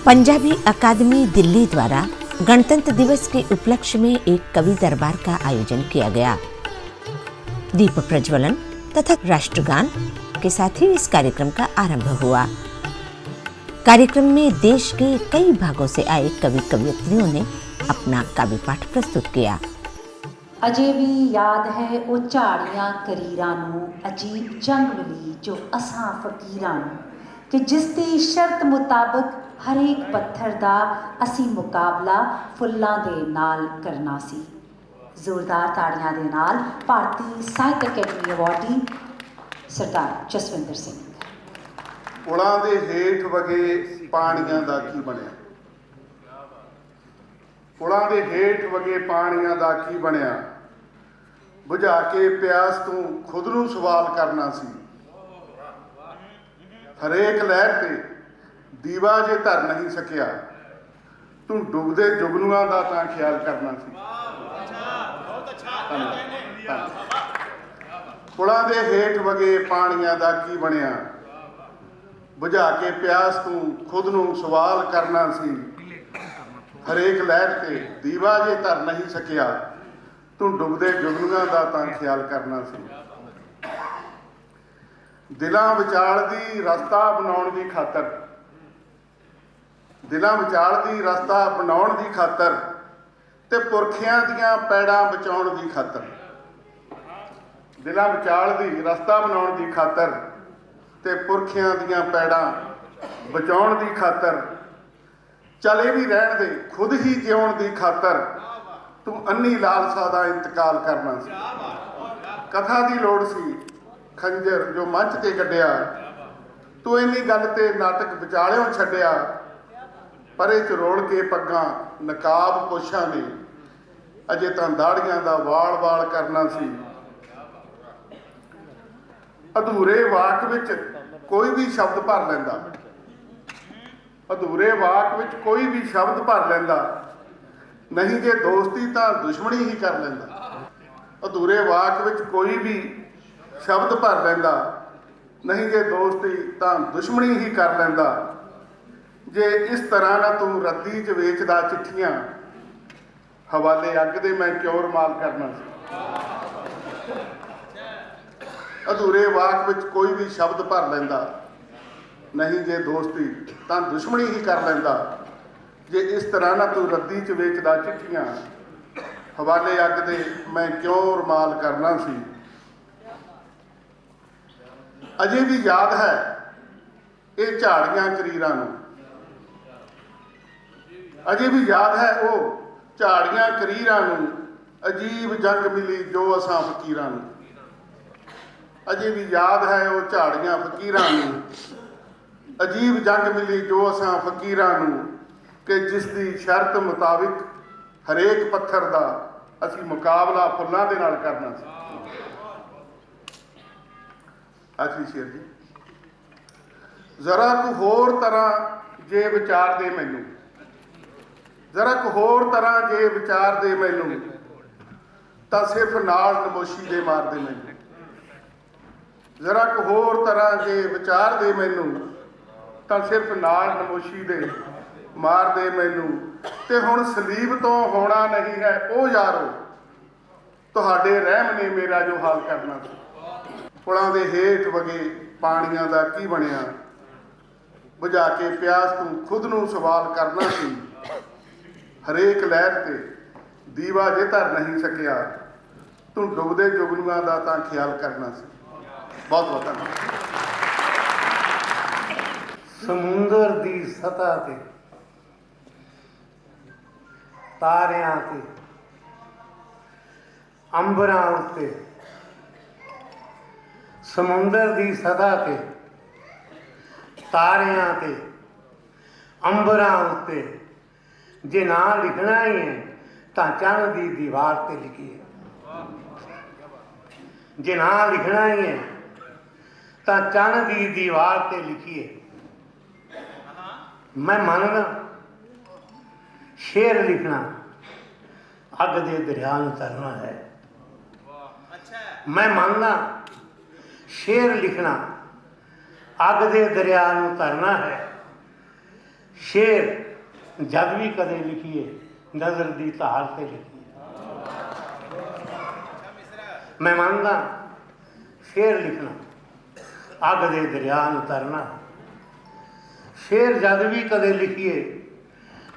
पंजाबी अकादमी दिल्ली द्वारा गणतंत्र दिवस के उपलक्ष्य में एक कवि दरबार का आयोजन किया गया। दीप प्रज्वलन तथा राष्ट्रगान के साथ ही इस कार्यक्रम का आरंभ हुआ। कार्यक्रम में देश के कई भागों से आए कवि कवयित्रियों ने अपना काव्य पाठ प्रस्तुत किया। अजे भी याद है वो झाड़ियां करीरां नूं अजीब जंग मिली जो असां फकीरां नूं कि जिसदी शर्त मुताबिक हरेक पत्थर दा असी मुकाबला फुल्लां दे नाल करना सी। जोरदार ताड़ियां दे नाल भारतीय साहित्य अकैडमी अवार्डी सरदार जसविंदर सिंह। पुलां दे हेठ वगे पाणियां दा की बनिया, पुलां दे हेठ वगे पाणियां दा की बनिया, बुझा के प्यास तू खुद नूं सवाल करना सी। हरेक लहर ते दीवा जे धर नहीं सकिया, तू डुबदे जुगनुआं दा तां ख्याल करना सी। पुलां दे हेठ वगे पाणियां दा की बनिया, बुझा के प्यास तू खुद नूं सवाल करना सी। हरेक लहर ते दीवा जे धर नहीं सकिया, तू डुबदे जुगनुआं दा तां ख्याल करना सी। दिलां विचाल दी रस्ता बनाउण दी खातर, दिलां विचाल दी रस्ता बनाउण दी खातर ते पुरखियां दियां पैड़ां बचाउण दी खातर, दिलां विचाल दी रस्ता बनाउण दी खातर ते पुरखियां दियां पैड़ां बचाउण दी खातर, चले भी रहण दे खुद ही जिउण दी खातर, तू अन्नी लालसा दा इंतकाल करना सी। कथा दी लोड़ सी खंजर जो मंच ते कड्डिया, तू इन्नी गल ते नाटक विचालियों छड्डिया। परे च रोल के पग्गां नकाब पोशां ने, अजे तां दाड़ियां दा वाल वाल करना सी। अधूरे वाक विच कोई भी शब्द भर लैंदा, अधूरे वाक विच कोई भी शब्द भर लैंदा, नहीं जे दोस्ती तां दुश्मनी ही कर लैंदा। अधूरे वाक विच कोई भी शब्द भर लैंदा, नहीं जे दोस्ती तां दुश्मनी ही कर लैंदा। जे इस तरह ना तू रद्दी च वेचदा चिट्ठियां, हवाले अग दे मैं क्यों रुमाल करना सी। अधूरे वाक विच कोई भी शब्द भर लैंदा, नहीं जे दोस्ती तां दुश्मनी ही कर लैंदा। जे इस तरह ना तू रद्दी च वेचदा चिट्ठियां, हवाले अग दे मैं क्यों रुमाल करना सी। अजे भी याद है ये झाड़ियां करीरां नूं, अजे भी याद है वो झाड़ियां करीरां नूं, अजीब जंग मिली जो असां फकीरां नूं। अजे भी याद है वो झाड़ियां फकीरां नूं, अजीब जंग मिली जो असां फकीरां नूं कि जिसदी शर्त मुताबिक हरेक पत्थर दा असी मुकाबला फुल्लां दे नाल करना सी। आखिरी शेर जी, जरा को होर तरह जे विचार दे मैनू, जरा को होर तरह जे विचार दे मैनू, तां सिर्फ नाल नमोशी दे मार दे मैनू। जरा को होर तरह जे विचार दे मैनू, तां सिर्फ नाल नमोशी दे मार दे मैनू। ते हुण सलीब तो होना नहीं है ओ यारो, तुहाडे रहम ने मेरा जो हाल करना सी। पुलां दे हेठ वगे पाणियां दा की बनिया, बुझा के प्यास तू खुद नूं सवाल करना सी। हरेक लहर ते दीवा जे धर नहीं सकिया, तू डुबदे जुगनुआं दा तां ख्याल करना सी। बहुत बहुत धन्यवाद। समुंदर दी सतह ते तारियां ते अंबरां उत्ते, समुंदर दी सतह ते तारियां ते अंबरां उत्ते, जे ना लिखना ही है तां चंद दी दीवार ते लिखिए। जे ना लिखना ही है तां चंद दी दीवार ते लिखिए। मैं मानना शेर लिखना अग दे दरिया नूं तरना है। मैं मानना शेर लिखना अग दे दरिया नूं तरना है। शेर जद भी कदे लिखिए नज़र दी धार ते लिखिए। मैं मानदा शेर लिखना अग दे दरिया नूं तरना। शेर जद भी कदे लिखिए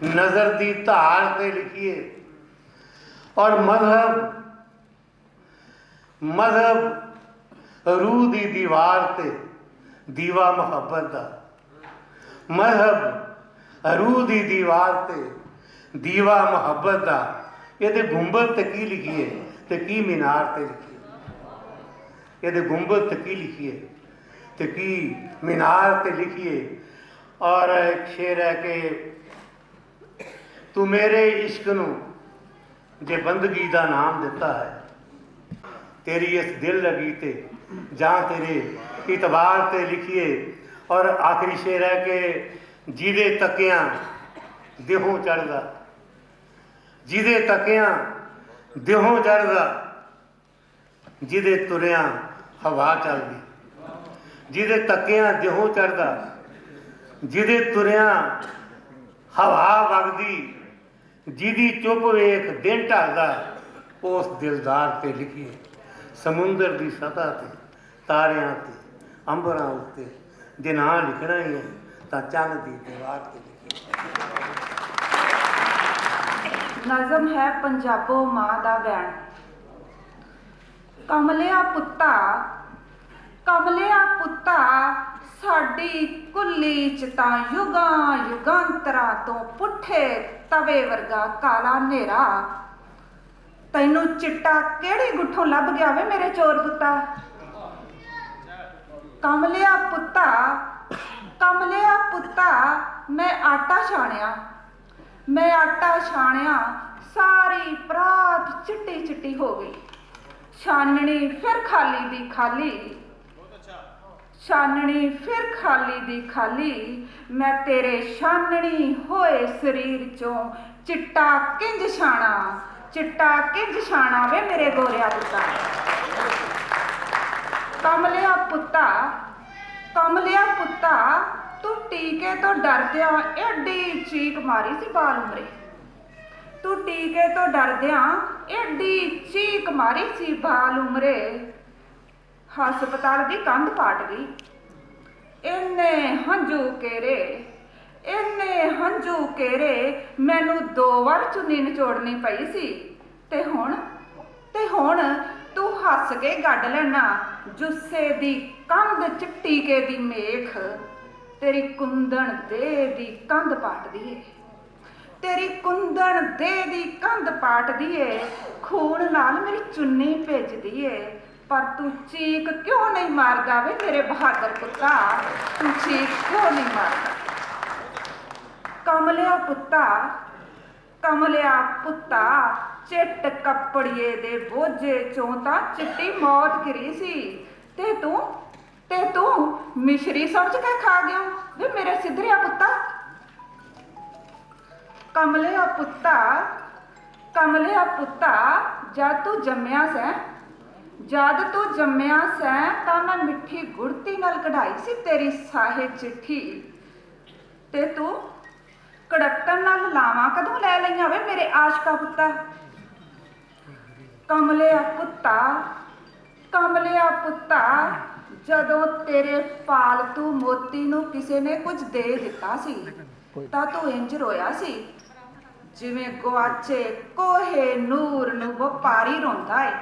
नज़र दी धार ते लिखिए। और मजहब रूह दी दीवार ते दीवा मुहब्बत दा। मजहब रूह दी दीवार ते दीवा मुहब्बत दा। ये गुंबद ते की लिखिए ते की मीनार ते लिखिए। ये गुंबद ते की लिखिए ते की मीनार ते लिखिए। और एक शेर है कि तू मेरे इश्क नूं जे बंदगी दा नाम दिता है, तेरी इस दिल लगी ते जां तेरे इतबार ते लिखिए। और आखिरी शेर है कि जिदे तकियां देहों चढ़दा, जिदे तकियां देहों चढ़दा, जिदे तुरियां हवा चलदी। जिदे तकियां देहों चढ़दा, जिदे तुरियां हवा वगदी, जिदी चुप वेख दिन ढलदा, उस दिलदार ते लिखिए। समुंदर की सतह ते तारियां ते अंबरां उत्ते जे ना लिखना ही है तां चंद दी दीवार ते लिखिए। नज़म है पंजाबो मां दा वैण। कमलिया पुत्ता साडी कुल्ली च तां युगां युगांतरा तो पुठे तवे वर्गा काला नेरा। तैनू चिट्टा केड़ी गुठों लभ गया वे मेरे चोर पुत्ता। कमलिया पुत्ता मैं आटा छाणिया सारी परात चिट्टी चिट्टी हो गई। छाननी फिर खाली दी खाली, छाननी फिर खाली दी खाली। मैं तेरे छाननी होए शरीर चों चिट्टा किंज छाणा वे मेरे गोरिया पुत्ता। कमलिया पुत्ता तू टीके तो डरदिया एडी चीक मारी सी बाल उमरे। तू टीके तो डरदिया एडी चीक मारी सी बाल उमरे। हस्पताल दी कंध पाट गई। इन्ने हंझू केरे मैनू 2 बार चुन्नी निचोड़नी पई सी। ते हुण तू हस के गड्ड लेना जुस्से दी कंध च टीके दी मेख। तेरी कुंदन दे दी कंध पाटदी है, तेरी कुंदन दे दी कंध पाटदी है। खून नाल मेरी चुन्नी भेजदी है। पर तू चीक क्यों नहीं मारदा वे मेरे बहादुर पुत्ता। तू चीक क्यों नहीं मारदा। कमलिया पुत्ता चिट्ट कपड़िए दे बोझे चों तां चिट्टी मौत घिरी सी। ते तू मिश्री समझ के खा गया वे मेरे सिद्धरिया पुत्ता। कमलिया पुत्ता जद तू जम्मिया सैं तां मैं मिठी गुड़ती नाल कढ़ाई सी तेरी साहे चिट्ठी। ते तू कड़कन नाल लावां कदों लै लईयां वे मेरे आशका पुत्ता। कमलिया पुत्ता जदों तेरे पालतू मोती नूं किसे ने कुछ दे दिता सी तां तू इंज रोया सी जिवें गुआचे कोहे नूर नूं वपारी रोंदा है।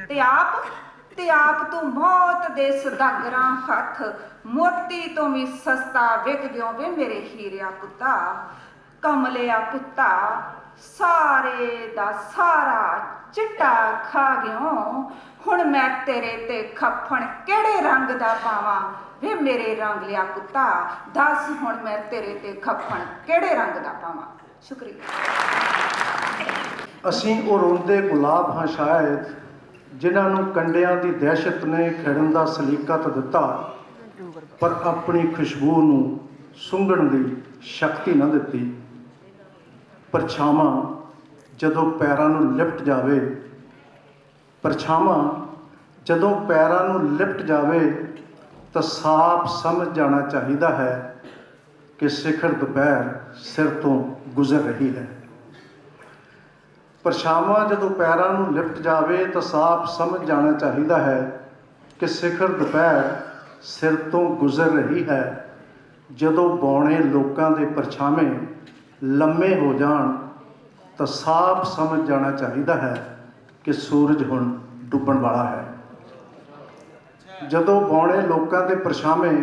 ते आप तू मौत दे सदागरां हथ मोती तो भी सस्ता विक गयो वे मेरे हीरिया पुत्ता। कमलिया पुत्ता सारे दा सारा चिट्टा खा गयो। हुण मैं तेरे ते खप्पण केड़े रंग दा पावां वे मेरे रंग लिया पुत्ता। दस हुण मैं तेरे ते खप्पण केड़े रंग दा पावां। शुक्रिया। ਅਸੀਂ ਉਹ ਰੋਂਦੇ ਗੁਲਾਬ ਹਾਂ ਸ਼ਾਇਦ ਜਿਨ੍ਹਾਂ ਨੂੰ ਕੰਡਿਆਂ ਦੀ ਦਹਿਸ਼ਤ ਨੇ ਖਿੜਨ ਦਾ ਸਲੀਕਾ ਤਾਂ ਦਿੱਤਾ, ਪਰ ਆਪਣੀ ਖੁਸ਼ਬੂ ਨੂੰ ਸੁੰਘਣ ਦੀ ਸ਼ਕਤੀ ਨਾ ਦਿੱਤੀ। ਪਰਛਾਵਾਂ ਜਦੋਂ ਪੈਰਾਂ ਨੂੰ ਲਿਪਟ ਜਾਵੇ, ਤਾਂ ਸਾਫ਼ ਸਮਝ ਜਾਣਾ ਚਾਹੀਦਾ ਹੈ ਕਿ ਕਿ ਸਿਖਰ ਦੁਪਹਿਰ ਸਿਰ ਤੋਂ ਗੁਜ਼ਰ ਰਹੀ ਹੈ। ਪਰਛਾਵਾਂ ਜਦੋਂ ਪੈਰਾਂ ਨੂੰ ਲਿਪਟ ਜਾਵੇ ਤਾਂ ਸਾਫ਼ ਸਮਝ ਜਾਣਾ ਚਾਹੀਦਾ ਹੈ ਕਿ ਸਿਖਰ ਦੁਪਹਿਰ ਸਿਰ ਤੋਂ ਗੁਜ਼ਰ ਰਹੀ ਹੈ। ਜਦੋਂ ਬੌਣੇ ਲੋਕਾਂ ਦੇ ਪਰਛਾਵੇਂ ਲੰਮੇ ਹੋ ਜਾਣ ਤਾਂ ਸਾਫ਼ ਸਮਝ ਜਾਣਾ ਚਾਹੀਦਾ ਹੈ ਕਿ ਸੂਰਜ ਹੁਣ ਡੁੱਬਣ ਵਾਲਾ ਹੈ। ਜਦੋਂ ਬੌਣੇ ਲੋਕਾਂ ਦੇ ਪਰਛਾਵੇਂ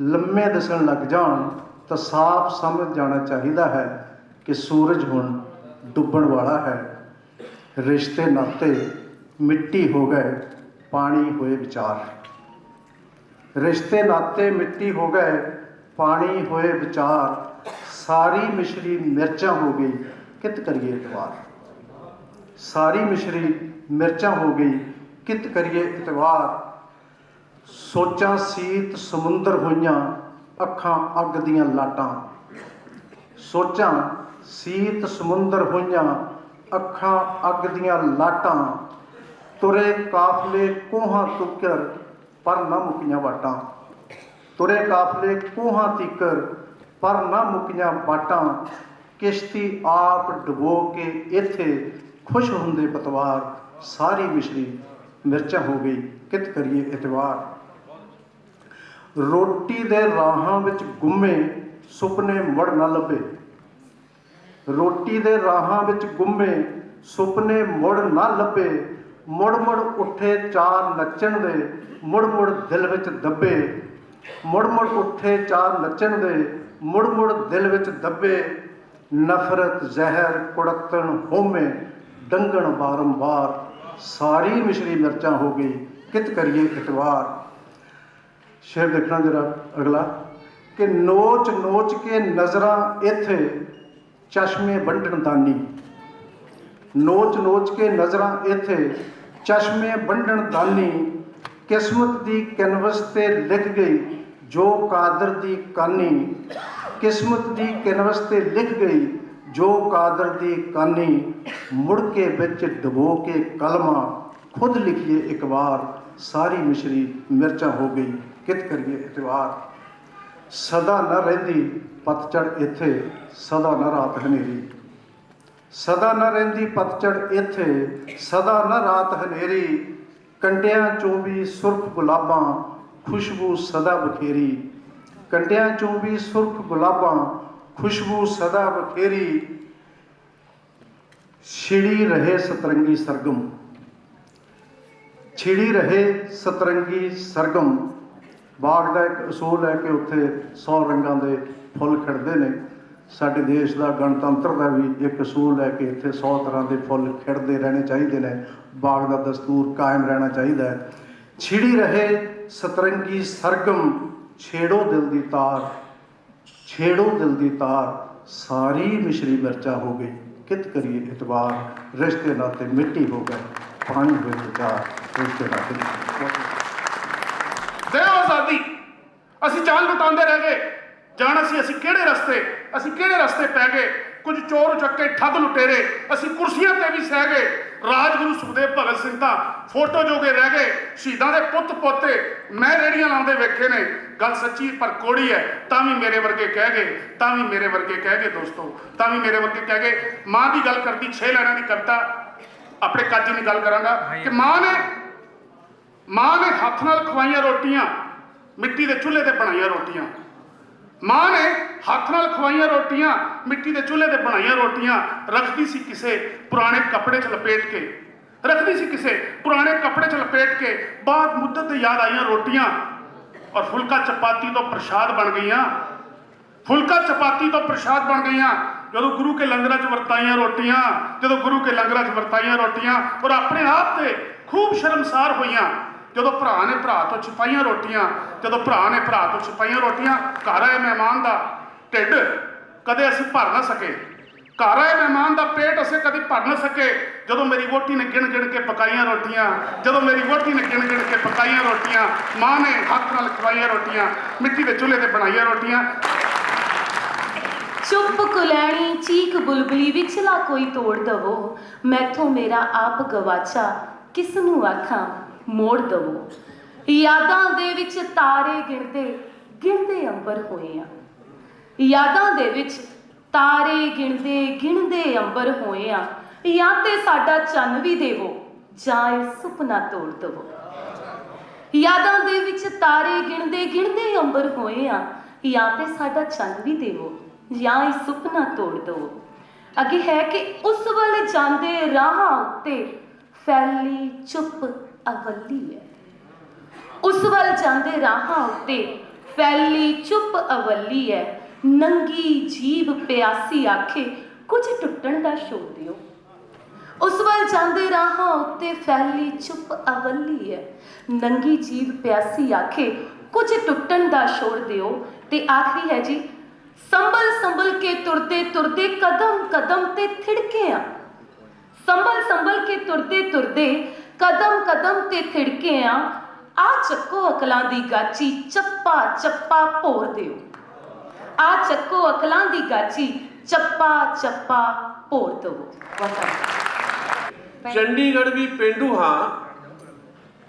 ਲੰਮੇ ਦਿਸਣ ਲੱਗ ਜਾਣ ਤਾਂ ਸਾਫ਼ ਸਮਝ ਜਾਣਾ ਚਾਹੀਦਾ ਹੈ ਕਿ ਸੂਰਜ ਹੁਣ ਡੁੱਬਣ ਵਾਲਾ ਹੈ। ਰਿਸ਼ਤੇ ਨਾਤੇ ਮਿੱਟੀ ਹੋ ਗਏ, ਪਾਣੀ ਹੋਏ ਵਿਚਾਰ। ਰਿਸ਼ਤੇ ਨਾਤੇ ਮਿੱਟੀ ਹੋ ਗਏ, ਪਾਣੀ ਹੋਏ ਵਿਚਾਰ। ਸਾਰੀ ਮਿਸ਼ਰੀ ਮਿਰਚਾਂ ਹੋ ਗਈ, ਕਿਤ ਕਰੀਏ ਇਤਵਾਰ। ਸਾਰੀ ਮਿਸ਼ਰੀ ਮਿਰਚਾਂ ਹੋ ਗਈ, ਕਿਤ ਕਰੀਏ ਇਤਵਾਰ। ਸੋਚਾਂ ਸੀਤ ਸਮੁੰਦਰ ਹੋਈਆਂ, ਅੱਖਾਂ ਅੱਗ ਦੀਆਂ ਲਾਟਾਂ। ਸੋਚਾਂ ਸੀਤ ਸਮੁੰਦਰ ਹੋਈਆਂ, ਅੱਖਾਂ ਅੱਗ ਦੀਆਂ ਲਾਟਾਂ। ਤੁਰੇ ਕਾਫਲੇ ਕੋਹਾਂ ਤੁੱਕਰ, ਪਰ ਨਾ ਮੁੱਕੀਆਂ ਵਾਟਾਂ। ਤੁਰੇ ਕਾਫਲੇ ਕੋਹਾਂ ਤੀਕਰ, ਪਰ ਨਾ ਮੁੱਕੀਆਂ ਵਾਟਾਂ। ਕਿਸ਼ਤੀ ਆਪ ਡੁਬੋ ਕੇ ਇੱਥੇ ਖੁਸ਼ ਹੁੰਦੇ ਪਤਵਾਰ। ਸਾਰੀ ਮਿਸ਼ਰੀ ਮਿਰਚਾਂ ਹੋ ਗਈ, ਕਿਤ ਕਰੀਏ ਇਤਵਾਰ। ਰੋਟੀ ਦੇ ਰਾਹਾਂ ਵਿੱਚ ਗੁੰਮੇ, ਸੁਪਨੇ ਮੁੜ ਨਾ ਲੱਭੇ। ਰੋਟੀ ਦੇ ਰਾਹਾਂ ਵਿੱਚ ਗੁੰਮੇ, ਸੁਪਨੇ ਮੁੜ ਨਾ ਲੱਭੇ। ਮੁੜ ਮੁੜ ਉੱਠੇ ਚਾਰ ਨੱਚਣ ਦੇ, ਮੁੜ ਮੁੜ ਦਿਲ ਵਿੱਚ ਦੱਬੇ। ਮੁੜ ਮੁੜ ਉੱਠੇ ਚਾਰ ਨੱਚਣ ਦੇ, ਮੁੜ ਮੁੜ ਦਿਲ ਵਿੱਚ ਦੱਬੇ। ਨਫ਼ਰਤ ਜ਼ਹਿਰ ਕੁੜੱਤਣ ਹੋਮੇ, ਡੰਗਣ ਬਾਰੰਬਾਰ। ਸਾਰੀ ਮਿਸ਼ਰੀ ਮਿਰਚਾਂ ਹੋ ਗਈ, ਕਿਤ ਕਰੀਏ ਇਤਵਾਰ। ਸ਼ੇਰ ਦੇਖਣਾ ਜਰਾ ਅਗਲਾ ਕਿ ਨੋਚ ਨੋਚ ਕੇ ਨਜ਼ਰਾਂ ਇੱਥੇ, ਚਸ਼ਮੇ ਵੰਡਣ ਦਾਨੀ। ਨੋਚ ਨੋਚ ਕੇ ਨਜ਼ਰਾਂ ਇੱਥੇ, ਚਸ਼ਮੇ ਵੰਡਣ ਦਾਨੀ। ਕਿਸਮਤ ਦੀ ਕੈਨਵਸ ਤੇ ਲਿਖ ਗਈ ਜੋ ਕਾਦਰ ਦੀ ਕਾਨੀ। ਕਿਸਮਤ ਦੀ ਕੈਨਵਸ ਤੇ ਲਿਖ ਗਈ ਜੋ ਕਾਦਰ ਦੀ ਕਾਨੀ। ਮੁੜ ਕੇ ਵਿੱਚ ਡੁਬੋ ਕੇ ਕਲਮਾਂ, ਖੁਦ ਲਿਖੀਏ ਇੱਕ ਵਾਰ। ਸਾਰੀ ਮਿਸ਼ਰੀ ਮਿਰਚਾਂ ਹੋ ਗਈ, ਕਿਤ ਕਰੀਏ ਇਤਵਾਰ। ਸਦਾ ਨਾ ਰਹਿੰਦੀ ਪਤਝੜ ਇੱਥੇ, ਸਦਾ ਨਾ ਰਾਤ ਹਨੇਰੀ। ਸਦਾ ਨਾ ਰਹਿੰਦੀ ਪਤਝੜ ਇੱਥੇ, ਸਦਾ ਨਾ ਰਾਤ ਹਨੇਰੀ। ਕੰਡਿਆਂ ਚੋਂ ਵੀ ਸੁਰਖ ਗੁਲਾਬਾਂ, ਖੁਸ਼ਬੂ ਸਦਾ ਬਖੇਰੀ। ਕੰਡਿਆਂ ਚੋਂ ਵੀ ਸੁਰਖ ਗੁਲਾਬਾਂ, ਖੁਸ਼ਬੂ ਸਦਾ ਬਖੇਰੀ। ਛਿੜੀ ਰਹੇ ਸਤਰੰਗੀ ਸਰਗਮ। ਛਿੜੀ ਰਹੇ ਸਤਰੰਗੀ ਸਰਗਮ। ਬਾਗ ਦਾ ਇੱਕ ਅਸੂਲ ਹੈ ਕਿ ਉੱਥੇ 100 ਰੰਗਾਂ ਦੇ ਫੁੱਲ ਖਿੜਦੇ ਨੇ। ਸਾਡੇ ਦੇਸ਼ ਦਾ ਗਣਤੰਤਰ ਦਾ ਵੀ ਇੱਕ ਅਸੂਲ ਹੈ ਕਿ ਇੱਥੇ 100 ਤਰ੍ਹਾਂ ਦੇ ਫੁੱਲ ਖਿੜਦੇ ਰਹਿਣੇ ਚਾਹੀਦੇ ਨੇ। ਬਾਗ ਦਾ ਦਸਤੂਰ ਕਾਇਮ ਰਹਿਣਾ ਚਾਹੀਦਾ ਹੈ। ਛਿੜੀ ਰਹੇ ਸਤਰੰਗੀ ਸਰਗਮ, ਛੇੜੋ ਦਿਲ ਦੀ ਤਾਰ। ਛੇੜੋ ਦਿਲ ਦੀ ਤਾਰ। ਸਾਰੀ ਮਿਸ਼ਰੀ ਮਿਰਚਾਂ ਹੋ ਗਈ, ਕਿਤ ਕਰੀਏ ਇਤਵਾਰ। ਰਿਸ਼ਤੇ ਨਾਤੇ ਮਿੱਟੀ ਹੋ ਗਏ, ਪਾਣੀ ਹੋਏ ਵਿਚਾਰ। ਰਿਸ਼ਤੇ ਨਾਤੇ ਦਿਓ ਆਜ਼ਾਦੀ। ਅਸੀਂ ਜਾਨ ਲੁਟਾਉਂਦੇ ਰਹਿ ਗਏ। ਜਾਣ ਅਸੀਂ ਕਿਹੜੇ ਰਸਤੇ ਪੈ ਗਏ। ਕੁਝ ਚੋਰ ਚੱਕੇ ਠੱਗ ਲੁਟੇਰੇ, ਅਸੀਂ ਕੁਰਸੀਆਂ ਤੇ ਵੀ ਸਹਿ ਗਏ। ਰਾਜਗੁਰੂ ਸੁਖਦੇਵ ਭਗਤ ਸਿੰਘ ਤਾਂ ਫੋਟੋ ਜੋਗੇ ਰਹਿ ਗਏ। ਸ਼ਹੀਦਾਂ ਦੇ ਪੁੱਤ ਪੋਤੇ ਮੈਂ ਰੇੜੀਆਂ ਲਾਉਂਦੇ ਵੇਖੇ ਨੇ। ਗੱਲ ਸੱਚੀ ਪਰ ਕੋੜੀ ਹੈ, ਤਾਂ ਵੀ ਮੇਰੇ ਵਰਗੇ ਕਹਿ ਗਏ। ਤਾਂ ਵੀ ਮੇਰੇ ਵਰਗੇ ਕਹਿ ਗਏ ਦੋਸਤੋ, ਤਾਂ ਵੀ ਮੇਰੇ ਵਰਗੇ ਕਹਿ ਗਏ। ਮਾਂ ਦੀ ਗੱਲ ਕਰਦੀ 6 ਲਾਈਨਾਂ ਦੀ ਕਵਿਤਾ ਆਪਣੇ ਕਾਜੀ ਦੀ ਗੱਲ ਕਰਾਂਗਾ ਕਿ ਮਾਂ ਨੇ ਹੱਥ ਨਾਲ ਖਵਾਈਆਂ ਰੋਟੀਆਂ, ਮਿੱਟੀ ਦੇ ਚੁੱਲ੍ਹੇ ਤੇ ਬਣਾਈਆਂ ਰੋਟੀਆਂ। ਮਾਂ ਨੇ ਹੱਥ ਨਾਲ ਖਵਾਈਆਂ ਰੋਟੀਆਂ, ਮਿੱਟੀ ਦੇ ਚੁੱਲ੍ਹੇ ਤੇ ਬਣਾਈਆਂ ਰੋਟੀਆਂ। ਰੱਖਦੀ ਸੀ ਕਿਸੇ ਪੁਰਾਣੇ ਕੱਪੜੇ 'ਚ ਲਪੇਟ ਕੇ। ਰੱਖਦੀ ਸੀ ਕਿਸੇ ਪੁਰਾਣੇ ਕੱਪੜੇ 'ਚ ਲਪੇਟ ਕੇ। ਬਾਅਦ ਮੁੱਦਤ ਤੇ ਯਾਦ ਆਈਆਂ ਰੋਟੀਆਂ, ਔਰ ਫੁਲਕਾ ਚਪਾਤੀ ਤੋਂ ਪ੍ਰਸ਼ਾਦ ਬਣ ਗਈਆਂ। ਫੁਲਕਾ ਚਪਾਤੀ ਤੋਂ ਪ੍ਰਸ਼ਾਦ ਬਣ ਗਈਆਂ। ਜਦੋਂ ਗੁਰੂ ਕੇ ਲੰਗਰਾਂ 'ਚ ਵਰਤਾਈਆਂ ਰੋਟੀਆਂ, ਜਦੋਂ ਗੁਰੂ ਕੇ ਲੰਗਰਾਂ 'ਚ ਵਰਤਾਈਆਂ ਰੋਟੀਆਂ। ਔਰ ਆਪਣੇ ਆਪ ਤੇ ਖੂਬ ਸ਼ਰਮਸਾਰ ਹੋਈਆਂ ਜਦੋਂ ਭਰਾ ਨੇ ਭਰਾ ਤੋਂ ਛਿਪਾਈਆਂ ਰੋਟੀਆਂ। ਜਦੋਂ ਭਰਾ ਨੇ ਭਰਾ ਤੋਂ ਛਿਪਾਈਆਂ ਰੋਟੀਆਂ। ਘਰ ਆਏ ਮਹਿਮਾਨ ਦਾ ਢਿੱਡ ਕਦੇ ਅਸੀਂ ਭਰ ਨਾ ਸਕੇ। ਘਰ ਆਏ ਮਹਿਮਾਨ ਦਾ ਪੇਟ ਅਸੀਂ ਕਦੇ ਭਰ ਨਾ ਸਕੇ। ਜਦੋਂ ਮੇਰੀ ਵਹੁਟੀ ਨੇ ਗਿਣ ਗਿਣ ਕੇ ਪਕਾਈਆਂ ਰੋਟੀਆਂ। ਜਦੋਂ ਮੇਰੀ ਵਹੁਟੀ ਨੇ ਗਿਣ ਗਿਣ ਕੇ ਪਕਾਈਆਂ ਰੋਟੀਆਂ। ਮਾਂ ਨੇ ਹੱਥ ਨਾਲ ਖਵਾਈਆਂ ਰੋਟੀਆਂ, ਮਿੱਟੀ ਦੇ ਚੁੱਲ੍ਹੇ ਤੇ ਬਣਾਈਆਂ ਰੋਟੀਆਂ। ਚੁੱਪ ਕੁਲੈਣੀ ਚੀਕ ਬੁਲਬੁਲੀ ਵਿਚਲਾ ਕੋਈ ਤੋੜ ਦਵੋ। ਮੈਥੋਂ ਮੇਰਾ ਆਪ ਗਵਾਚਾ ਕਿਸ ਨੂੰ ਆਖਾਂ ਮੋੜ ਦਵੋ। ਯਾਦਾਂ ਦੇ ਵਿੱਚ ਤਾਰੇ ਗਿਣਦੇ ਗਿਣਦੇ ਅੰਬਰ ਹੋਏ ਆ। ਯਾਦਾਂ ਦੇ ਵਿੱਚ ਤਾਰੇ ਗਿਣਦੇ ਗਿਣਦੇ ਅੰਬਰ ਹੋਏ ਆ, ਜਾਂ ਤੇ ਸਾਡਾ ਚੰਨ ਵੀ ਦੇਵੋ ਜਾਂ ਇਹ ਸੁਪਨਾ ਤੋੜ ਦਵੋ। ਯਾਦਾਂ ਦੇ ਵਿੱਚ ਤਾਰੇ ਗਿਣਦੇ ਗਿਣਦੇ ਅੰਬਰ ਹੋਏ ਆ, ਜਾਂ ਤੇ ਸਾਡਾ ਚੰਨ ਵੀ ਦੇਵੋ ਜਾਂ ਇਹ ਸੁਪਨਾ ਤੋੜ ਦਵੋ। ਅੱਗੇ ਹੈ ਕਿ ਉਸ ਵੱਲ ਜਾਂਦੇ ਰਾਹਾਂ ਉੱਤੇ ਫੈਲੀ ਚੁੱਪ ਅਵੱਲੀ ਹੈ। ਉਸ ਵੱਲ ਜਾਂਦੇ ਰਾਹਾਂ ਉੱਤੇ ਫੈਲੀ ਚੁੱਪ ਅਵੱਲੀ ਹੈ। ਨੰਗੀ ਜੀਭ ਪਿਆਸੀ ਆਖੇ ਕੁਝ ਟੁੱਟਣ ਦਾ ਛੋੜ ਦਿਓ। ਉਸ ਵੱਲ ਜਾਂਦੇ ਰਾਹਾਂ ਉੱਤੇ ਫੈਲੀ ਚੁੱਪ ਅਵੱਲੀ ਹੈ। ਨੰਗੀ ਜੀਭ ਪਿਆਸੀ ਆਖੇ ਕੁਝ ਟੁੱਟਣ ਦਾ ਛੋੜ ਦਿਓ। ਤੇ ਆਖਰੀ ਹੈ ਜੀ, ਸੰਭਲ ਸੰਭਲ ਕੇ ਤੁਰਦੇ ਤੁਰਦੇ ਕਦਮ ਕਦਮ ਤੇ ਥਿੜਕੇ ਆ। ਸੰਭਲ ਸੰਭਲ ਕੇ ਤੁਰਦੇ ਤੁਰਦੇ ਕਦਮ ਕਦਮ ਤੇ ਥਿੜਕੇ ਆ ਚੱਕੋ ਅਕਲਾਂ ਦੀ ਗਾਚੀ ਚੱਪਾ ਚੱਪਾ ਭੋਰ ਦਿਓ। ਆ ਚੱਕੋ ਅਕਲਾਂ ਦੀ ਗਾਚੀ ਚੱਪਾ ਚੱਪਾ ਭੋਰ ਦਿਓ। ਚੰਡੀਗੜ੍ਹ ਵੀ ਪੇਂਡੂ ਹਾਂ,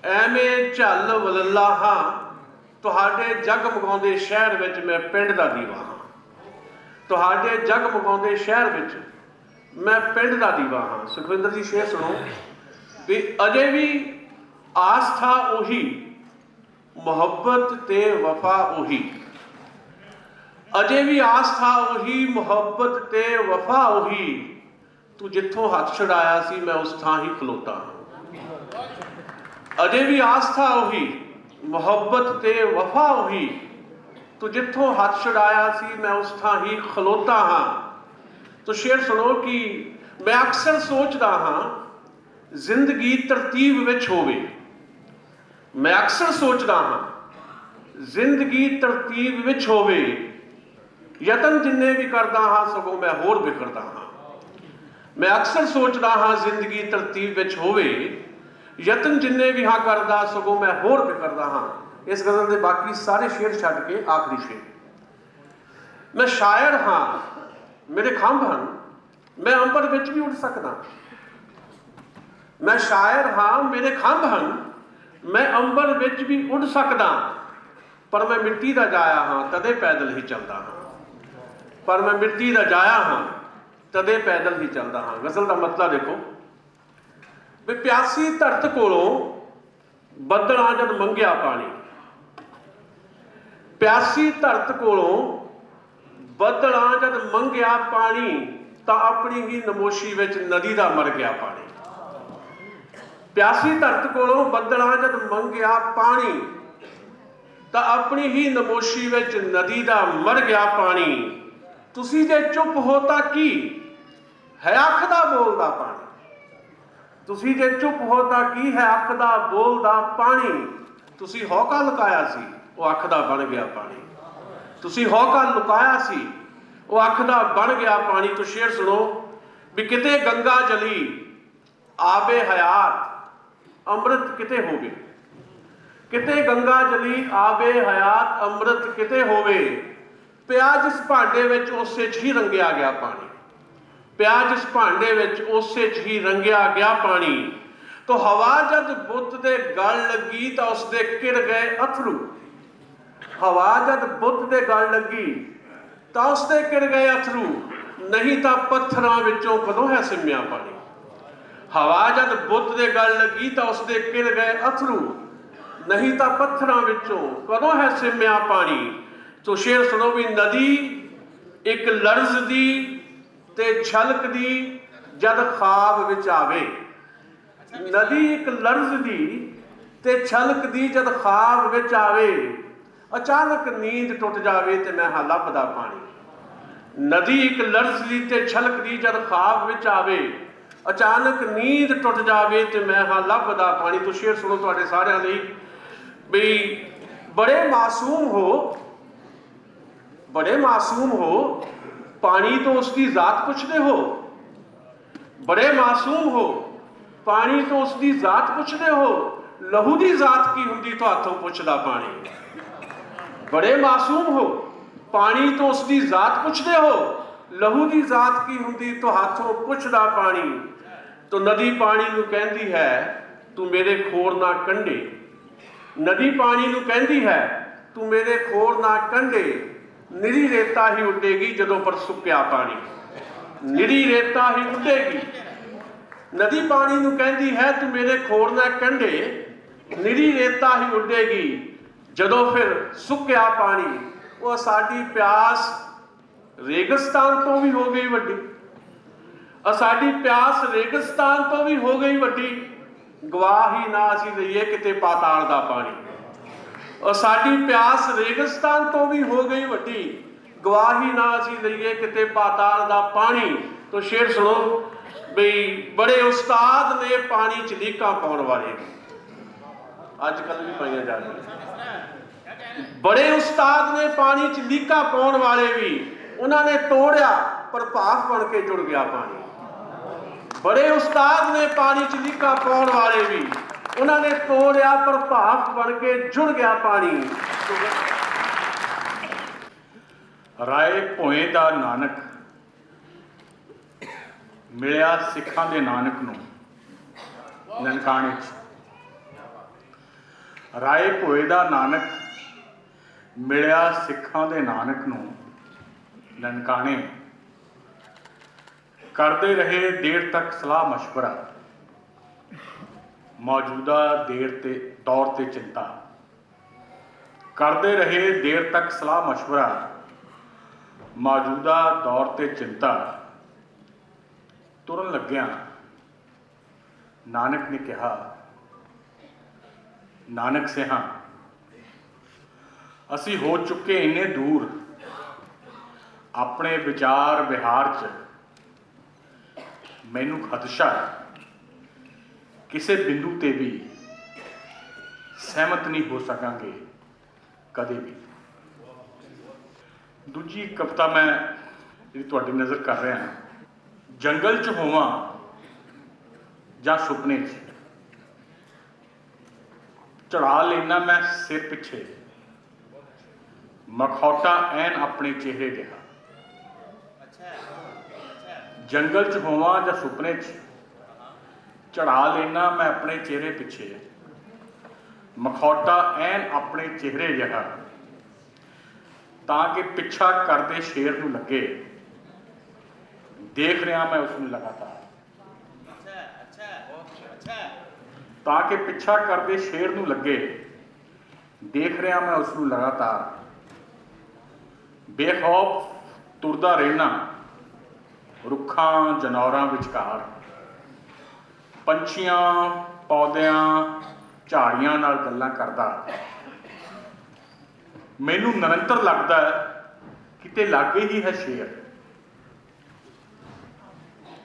ਐਵੇਂ ਝੱਲ ਵਲੱਲਾ ਹਾਂ। ਤੁਹਾਡੇ ਜਗਮਗਾਉਂਦੇ ਸ਼ਹਿਰ ਵਿੱਚ ਮੈਂ ਪਿੰਡ ਦਾ ਦੀਵਾ ਹਾਂ। ਤੁਹਾਡੇ ਜਗਮਗਾਉਂਦੇ ਸ਼ਹਿਰ ਵਿੱਚ ਮੈਂ ਪਿੰਡ ਦਾ ਦੀਵਾ ਹਾਂ। ਸੁਖਵਿੰਦਰ ਜੀ ਸ਼ੇਰ ਸੁਣੋ ਵੀ ਅਜੇ ਵੀ ਆਸਥਾ ਉਹੀ, ਮੁਹੱਬਤ ਤੇ ਵਫਾ ਉਹੀ। ਅਜੇ ਵੀ ਆਸਥਾ ਉਹੀ, ਮੁਹੱਬਤ ਤੇ ਵਫਾ ਉਹੀ। ਤੂੰ ਜਿੱਥੋਂ ਹੱਥ ਛੁਡਾਇਆ ਸੀ ਮੈਂ ਉਸ ਥਾਂ ਹੀ ਖਲੋਤਾ ਹਾਂ। ਅਜੇ ਵੀ ਆਸਥਾ ਉਹੀ, ਮੁਹੱਬਤ ਤੇ ਵਫਾ ਉਹੀ। ਤੂੰ ਜਿੱਥੋਂ ਹੱਥ ਛੁਡਾਇਆ ਸੀ ਮੈਂ ਉਸ ਥਾਂ ਹੀ ਖਲੋਤਾ ਹਾਂ। ਤੋ ਸ਼ੇਰ ਸੁਣੋ ਕਿ ਮੈਂ ਅਕਸਰ ਸੋਚਦਾ ਹਾਂ ਜ਼ਿੰਦਗੀ ਤਰਤੀਬ ਵਿੱਚ ਹੋਵੇ। ਮੈਂ ਅਕਸਰ ਸੋਚਦਾ ਹਾਂ ਜ਼ਿੰਦਗੀ ਤਰਤੀਬ ਵਿੱਚ ਹੋਵੇ। ਯਤਨ ਜਿੰਨੇ ਵੀ ਕਰਦਾ ਹਾਂ ਸਗੋਂ ਮੈਂ ਹੋਰ ਬਿਖਰਦਾ ਹਾਂ। ਮੈਂ ਅਕਸਰ ਸੋਚਦਾ ਹਾਂ ਜ਼ਿੰਦਗੀ ਤਰਤੀਬ ਵਿੱਚ ਹੋਵੇ। ਯਤਨ ਜਿੰਨੇ ਵੀ ਹਾਂ ਕਰਦਾ ਸਗੋਂ ਮੈਂ ਹੋਰ ਬਿਖਰਦਾ ਹਾਂ। ਇਸ ਗਜ਼ਲ ਦੇ ਬਾਕੀ ਸਾਰੇ ਸ਼ੇਰ ਛੱਡ ਕੇ ਆਖਰੀ ਸ਼ੇਰ, ਮੈਂ ਸ਼ਾਇਰ ਹਾਂ ਮੇਰੇ ਖੰਭ ਹਨ, ਮੈਂ ਅੰਬਰ ਵਿੱਚ ਵੀ ਉੱਡ ਸਕਦਾ। ਮੈਂ ਸ਼ਾਇਰ ਹਾਂ ਮੇਰੇ ਖੰਭ ਹਨ, ਮੈਂ ਅੰਬਰ ਵਿੱਚ ਵੀ ਉੱਡ ਸਕਦਾ। ਪਰ ਮੈਂ ਮਿੱਟੀ ਦਾ ਜਾਇਆ ਹਾਂ ਤਦੇ ਪੈਦਲ ਹੀ ਚੱਲਦਾ ਹਾਂ। ਪਰ ਮੈਂ ਮਿੱਟੀ ਦਾ ਜਾਇਆ ਹਾਂ ਤਦੇ ਪੈਦਲ ਹੀ ਚੱਲਦਾ ਹਾਂ। ਗਜ਼ਲ ਦਾ ਮਤਲਬ ਦੇਖੋ ਵੀ ਪਿਆਸੀ ਧਰਤ ਕੋਲੋਂ ਬੱਦਲਾਂ ਜਦ ਮੰਗਿਆ ਪਾਣੀ। ਪਿਆਸੀ ਧਰਤ ਕੋਲੋਂ ਬੱਦਲਾਂ ਜਦ ਮੰਗਿਆ ਪਾਣੀ ਤਾਂ ਆਪਣੀ ਹੀ ਨਮੋਸ਼ੀ ਵਿੱਚ ਨਦੀ ਦਾ ਮਰ ਗਿਆ ਪਾਣੀ। ਪਿਆਸੀ ਧਰਤ ਕੋਲੋਂ ਬੱਦਲਾਂ ਜਦ ਮੰਗਿਆ ਪਾਣੀ ਤਾਂ ਆਪਣੀ ਹੀ ਨਮੋਸ਼ੀ ਵਿੱਚ ਨਦੀ ਦਾ ਮਰ ਗਿਆ ਪਾਣੀ। ਤੁਸੀਂ ਜੇ ਚੁੱਪ ਹੋ ਤਾਂ ਕੀ ਹੈ ਅੱਖ ਦਾ ਬੋਲਦਾ ਪਾਣੀ। ਤੁਸੀਂ ਜੇ ਚੁੱਪ ਹੋ ਤਾਂ ਕੀ ਹੈ ਅੱਖ ਦਾ ਬੋਲਦਾ ਪਾਣੀ। ਤੁਸੀਂ ਹੌਕਾ ਲੁਕਾਇਆ ਸੀ ਉਹ ਅੱਖ ਦਾ ਬਣ ਗਿਆ ਪਾਣੀ। ਤੁਸੀਂ ਹੌਕਾ ਲੁਕਾਇਆ ਸੀ ਉਹ ਅੱਖ ਦਾ ਬਣ ਗਿਆ ਪਾਣੀ। ਤੋਂ ਸ਼ੇਰ ਸੁਣੋ ਵੀ ਕਿਤੇ ਗੰਗਾ ਜਲੀ ਆਬੇ ਹਯਾਤ ਅੰਮ੍ਰਿਤ ਕਿਤੇ ਹੋਵੇ। ਕਿਤੇ ਗੰਗਾ ਜਲੀ ਆਬੇ ਹਯਾਤ ਅੰਮ੍ਰਿਤ ਕਿਤੇ ਹੋਵੇ। ਪਿਆ ਜਿਸ ਭਾਂਡੇ ਵਿੱਚ ਉਸੇ 'ਚ ਹੀ ਰੰਗਿਆ ਗਿਆ ਪਾਣੀ। ਪਿਆ ਜਿਸ ਭਾਂਡੇ ਵਿੱਚ ਉਸੇ 'ਚ ਹੀ ਰੰਗਿਆ ਗਿਆ ਪਾਣੀ। ਤੋ ਹਵਾ ਜਦ ਬੁੱਤ ਦੇ ਗਲ ਲੱਗੀ ਤਾਂ ਉਸਦੇ ਕਿਰ ਗਏ ਅਥਰੂ। ਹਵਾ ਜਦ ਬੁੱਤ ਦੇ ਗਲ ਲੱਗੀ ਤਾਂ ਉਸਦੇ ਕਿਰ ਗਏ ਅਥਰੂ। ਨਹੀਂ ਤਾਂ ਪੱਥਰਾਂ ਵਿੱਚੋਂ ਕਦੋਂ ਹੈ ਸਿੰਮਿਆ ਪਾਣੀ। ਹਵਾ ਜਦ ਬੁੱਤ ਦੇ ਗਲ ਲੱਗੀ ਤਾਂ ਉਸਦੇ ਕਿਰ ਗਏ ਅਥਰੂ। ਨਹੀਂ ਤਾਂ ਪੱਥਰਾਂ ਵਿੱਚੋਂ ਕਦੋਂ ਹੈ ਸਿੰਮਿਆ ਪਾਣੀ। ਤੋ ਸ਼ੇਰ ਸੁਣੋ ਵੀ ਨਦੀ ਇੱਕ ਲਰਜ਼ਦੀ ਤੇ ਛਲਕਦੀ ਜਦ ਖਾਬ ਵਿੱਚ ਆਵੇ। ਨਦੀ ਇੱਕ ਲਰਜ਼ਦੀ ਤੇ ਛਲਕਦੀ ਜਦ ਖਾਬ ਵਿੱਚ ਆਵੇ। ਅਚਾਨਕ ਨੀਂਦ ਟੁੱਟ ਜਾਵੇ ਤੇ ਮੈਂ ਹਾਂ ਲੱਭਦਾ ਪਾਣੀ। ਨਦੀ ਇੱਕ ਲਰਜ਼ਦੀ ਤੇ ਛਲਕਦੀ ਜਦ ਖਾਬ ਵਿੱਚ ਆਵੇ। ਅਚਾਨਕ ਨੀਂਦ ਟੁੱਟ ਜਾਵੇ ਤੇ ਮੈਂ ਹਾਂ ਲੱਭਦਾ ਪਾਣੀ। ਤੋ ਸ਼ੇਰ ਸੁਣੋ ਤੁਹਾਡੇ ਸਾਰਿਆਂ ਲਈ ਵੀ ਬੜੇ ਮਾਸੂਮ ਹੋ, ਬੜੇ ਮਾਸੂਮ ਹੋ, ਪਾਣੀ ਤੋਂ ਉਸਦੀ ਜ਼ਾਤ ਪੁੱਛਦੇ ਹੋ। ਬੜੇ ਮਾਸੂਮ ਹੋ, ਪਾਣੀ ਤੋਂ ਉਸਦੀ ਜ਼ਾਤ ਪੁੱਛਦੇ ਹੋ। ਲਹੂ ਦੀ ਜ਼ਾਤ ਕੀ ਹੁੰਦੀ ਤੁਹਾਥੋਂ ਪੁੱਛਦਾ ਪਾਣੀ। ਬੜੇ ਮਾਸੂਮ ਹੋ, ਪਾਣੀ ਤੋਂ ਉਸਦੀ ਜ਼ਾਤ ਪੁੱਛਦੇ ਹੋ। ਲਹੂ ਦੀ ਜ਼ਾਤ ਕੀ ਹੁੰਦੀ ਤੁਹਾਥੋਂ ਪੁੱਛਦਾ ਪਾਣੀ। ਤੋ ਨਦੀ ਪਾਣੀ ਨੂੰ ਕਹਿੰਦੀ ਹੈ ਤੂੰ ਮੇਰੇ ਖੋਰ ਨਾ ਕੰਢੇ। ਨਦੀ ਪਾਣੀ ਨੂੰ ਕਹਿੰਦੀ ਹੈ ਤੂੰ ਮੇਰੇ ਖੋਰ ਨਾ ਕੰਢੇ। ਨਿਰੀ ਰੇਤਾ ਹੀ ਉੱਡੇਗੀ ਜਦੋਂ ਪਰ ਸੁੱਕਿਆ ਪਾਣੀ। ਨਿਰੀ ਰੇਤਾ ਹੀ ਉੱਡੇਗੀ। ਨਦੀ ਪਾਣੀ ਨੂੰ ਕਹਿੰਦੀ ਹੈ ਤੂੰ ਮੇਰੇ ਖੋਰ ਨਾ ਕੰਢੇ, ਨਿਰੀ ਰੇਤਾ ਹੀ ਉੱਡੇਗੀ ਜਦੋਂ ਫਿਰ ਸੁੱਕਿਆ ਪਾਣੀ। ਉਹ ਸਾਡੀ ਪਿਆਸ ਰੇਗਿਸਤਾਨ ਤੋਂ ਵੀ ਹੋ ਗਈ ਵੱਡੀ, ਸਾਡੀ ਪਿਆਸ ਰੇਗਿਸਤਾਨ ਤੋਂ ਵੀ ਹੋ ਗਈ ਵੱਡੀ। ਗਵਾਹੀ ਨਾ ਅਸੀਂ ਲਈਏ ਕਿਤੇ ਪਾਤਾਲ ਦਾ ਪਾਣੀ। ਸਾਡੀ ਪਿਆਸ ਰੇਗਿਸਤਾਨ ਤੋਂ ਵੀ ਹੋ ਗਈ ਵੱਡੀ, ਗਵਾਹੀ ਨਾ ਅਸੀਂ ਲਈਏ ਕਿਤੇ ਪਾਤਾਲ ਦਾ ਪਾਣੀ। तो शेर सुनो बई, बड़े उस्ताद ने पानी च लीकां पाउण वाले, अजकल भी पाइया जा रही। बड़े उस्ताद ने पानी च लीकां पाउण वाले भी, उन्होंने तोड़िया पर भाफ बन के जुड़ गया पानी। बड़े उस्ताद ने पानी च लीकां पाउण वाले भी, उन्होंने तोड़िया पर भाफ बन के जुड़ गया पानी। राय भोए दा नानक मिलिया सिखां दे नानक नूं ननकाणे च। राय भोए दा नानक मिलिया सिखां दे नानक नूं ननकाणे, करते रहे देर तक सलाह मशवरा, मौजूदा दौर ते चिंता। करते रहे देर तक सलाह मशवरा, मौजूदा दौर ते चिंता। तुरन लग्या नानक ने कहा, नानक सिहा असी हो चुके इन्ने दूर, अपने विचार विहार च मैनू खदशा किसी बिंदु ते भी सहमत नहीं हो सकांगे कदे भी। दूजी कविता मैं जी तुहाडी नज़र कर रहा, जंगल च होवां जां सुपने च, चढ़ा लेना मैं सिर पिछे मखौटा ऐन अपने चेहरे जिहा। जंगल च होवां जां सुपने च, चढ़ा लेना मैं अपने चेहरे पिछे मखौटा ऐन अपने चेहरे जिहा, ताकि पिछा करदे शेर नूं लगे, देख रहा मैं उसनूं लगातार। ताकि पिछा करदे शेर नूं लगे, देख रहा मैं उसनूं लगातार। बेखौफ तुरदा रहना रुखां जनौरां विचकार, पंछियां पौदियां झाड़ियां नाल गल्लां करदा। मैनूं निरंतर लगदा किते लागे ही है शेर,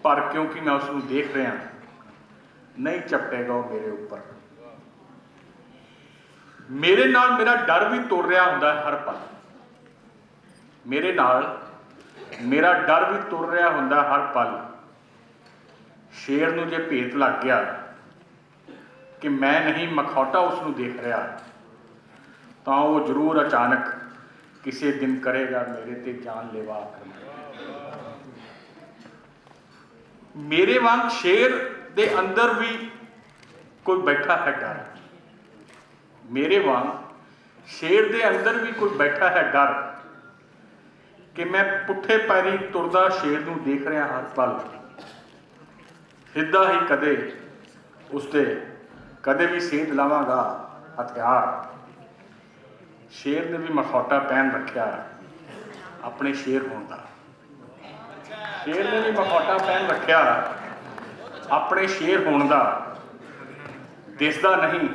पर क्योंकि मैं उसनूं देख रहा नहीं झपटेगा वो मेरे ऊपर। मेरे नाल मेरा डर भी तुर रहा हुंदा हर पल, मेरे नाल मेरा डर भी तुर रहा हुंदा हर पल। शेर नूं जे भेत लग गया कि मैं नहीं मखौटा उसनूं देख रहा, तो वो जरूर अचानक किसी दिन करेगा मेरे ते जानलेवा आक्रमण। मेरे वांग शेर दे अंदर भी कोई बैठा है डर, मेरे वांग शेर दे अंदर भी कोई बैठा है डर, कि मैं पुठे पैरी तुरदा शेर नूं देख रहा हर पल। सिद्धा ही कदे उसते कदे भी सेध लावांगा हथियार। शेर ने भी मखौटा पहन रखा अपने शेर होने का, शेर ने भी मखौटा पहन रखा अपने शेर होने का। दिसदा नहीं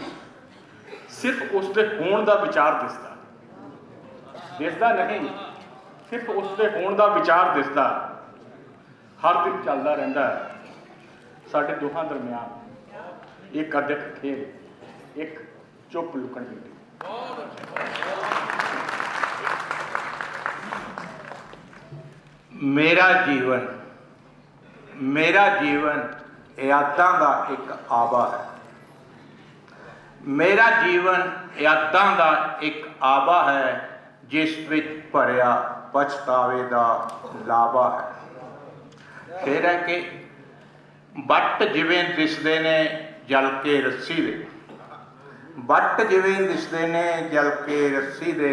सिर्फ उसके होने का विचार दिसदा, दिसदा नहीं सिर्फ उसके होने का विचार दिसदा। हर दिन चलता रहता है साडे दोहां दरम्यान एक अदक खेल, एक चुप लुकण मीटी। मेरा जीवन यादां दा एक आबा है, मेरा जीवन यादां दा एक आबा है, जिस विच भरिया पछतावे दा लावा है। फिर है कि बट जिवें दिसदे ने जल के रस्सी दे, बट जिवें दिसदे ने जल के रस्सी दे,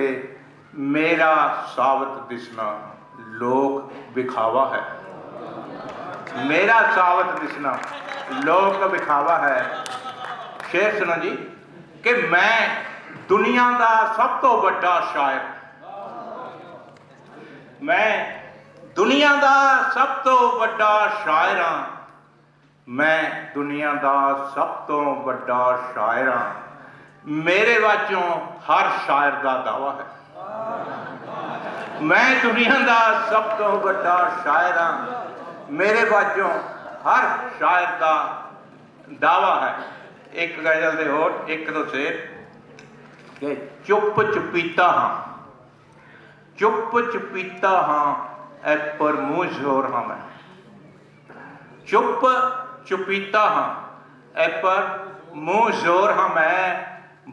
मेरा सावत दिसना लोक विखावा है। मेरा सावत दिसना लोक विखावा है। शेर सुनो जी कि मैं दुनिया का सब तो बड़ा शायर, मैं दुनिया का सब तो बड़ा शायर हाँ, मैं दुनिया का सब तो बड़ा शायर हाँ, मेरे वाचों हर शायर का दावा है। मैं दुनिया का सब तो बड़ा शायर हाँ, मेरे वाचों हर शायर का दावा है। एक गजल दे होर एक दो शेर कि चुप चुपीता हाँ, चुप चुपीता हाँ ऐ पर मुँह जोर हाँ मैं, चुप चुपीता हाँ ऐ पर मुँह जोर हाँ मैं,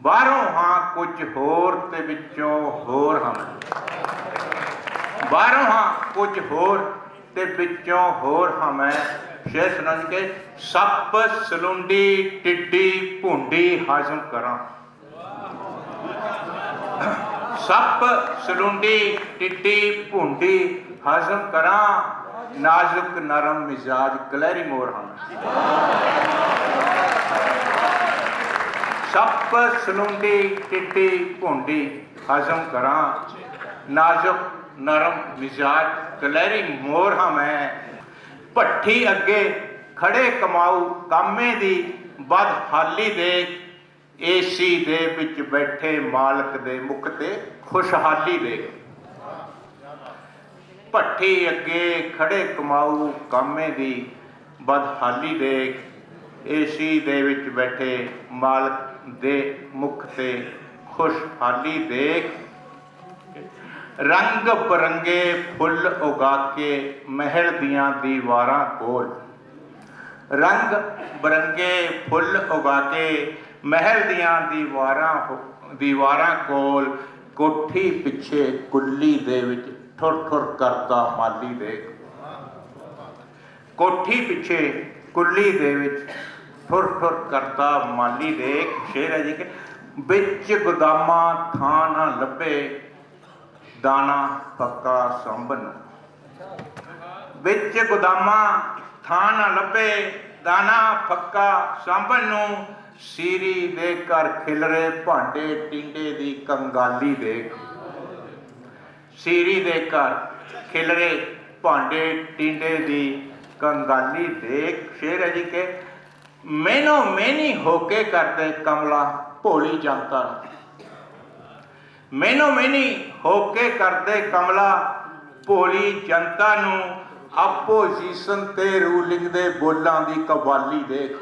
बाहरों हाँ कुछ होर ते विचों होर हाँ मैं, बाहरों हाँ कुछ होर ते विचों होर हाँ मैं। शेर सुना के सप सलूंडी टिड्डी भूंडी हाजम करा, सप सलूंडी टिड्डी भूंडी हाजम करा, नाजुक नरम मिजाज कलहरी मोर हाँ मैं, सप सलूंडी टिड्डी भूंडी हाजम करा, नाजुक नरम मिजाज कलहरी मोर हाँ मैं। भट्ठी अगे खड़े कमाऊ कामे दी बदहाली देख, एसी दे विच बैठे मालक दे मुख ते खुशहाली देख। भट्ठी अगे खड़े कमाऊ कामे दी बदहाली देख, एसी दे विच बैठे मालक दे मुख ते खुशहाली देख। रंग बरंगे फुल उगा के महल दियां दीवारां कोल, रंग बरंगे फुल उगा के महल दियां दीवारां कोल, कोठी पिछे कुल्ली दे विच ठुर ठुर करदा माली देख, कोठी पिछे कुल्ली दे विच ठुर ठुर करदा माली देख। शेर है जी के बिच गोदामा थां ना लभे दाना पक्का संभन, बिच गोदामा थां ना लभे दाना पक्का संभन नूं, सीरी दे घर खिलरे भांडे टिंडे दी कंगाली देख, सीरी दे घर खिलरे भांडे टिंडे दी कंगाली देख। शेर है जी के मैनो मैनी होके करदे कमला भोली जनता, मैनो मैनी होके करदे कमला भोली जनता नूं, अपोजिशन ते रूलिंग दे बोलां दी कवाली देख,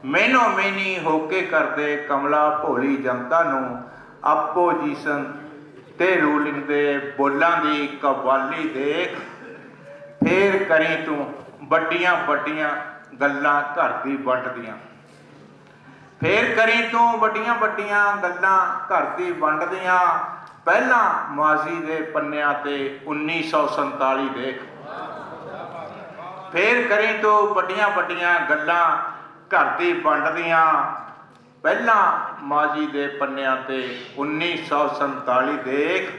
मैनो मैनी होके करदे कमला भोली जनता नूं, अपोजिशन ते रूलिंग दे बोलां दी कवाली देख। फेर करी तू बड्डियां बड्डियां गल्लां घर दी वंड दियां, फेर करी तू वड्डियां वड्डियां गल्लां घर दी वंड दियां, पहला माजी दे पन्नियां ते 1947 देख, फेर करी तू वड्डियां वड्डियां गल्लां घर दी वंड दियां, पहला माजी दे पन्नियां ते 1947 देख।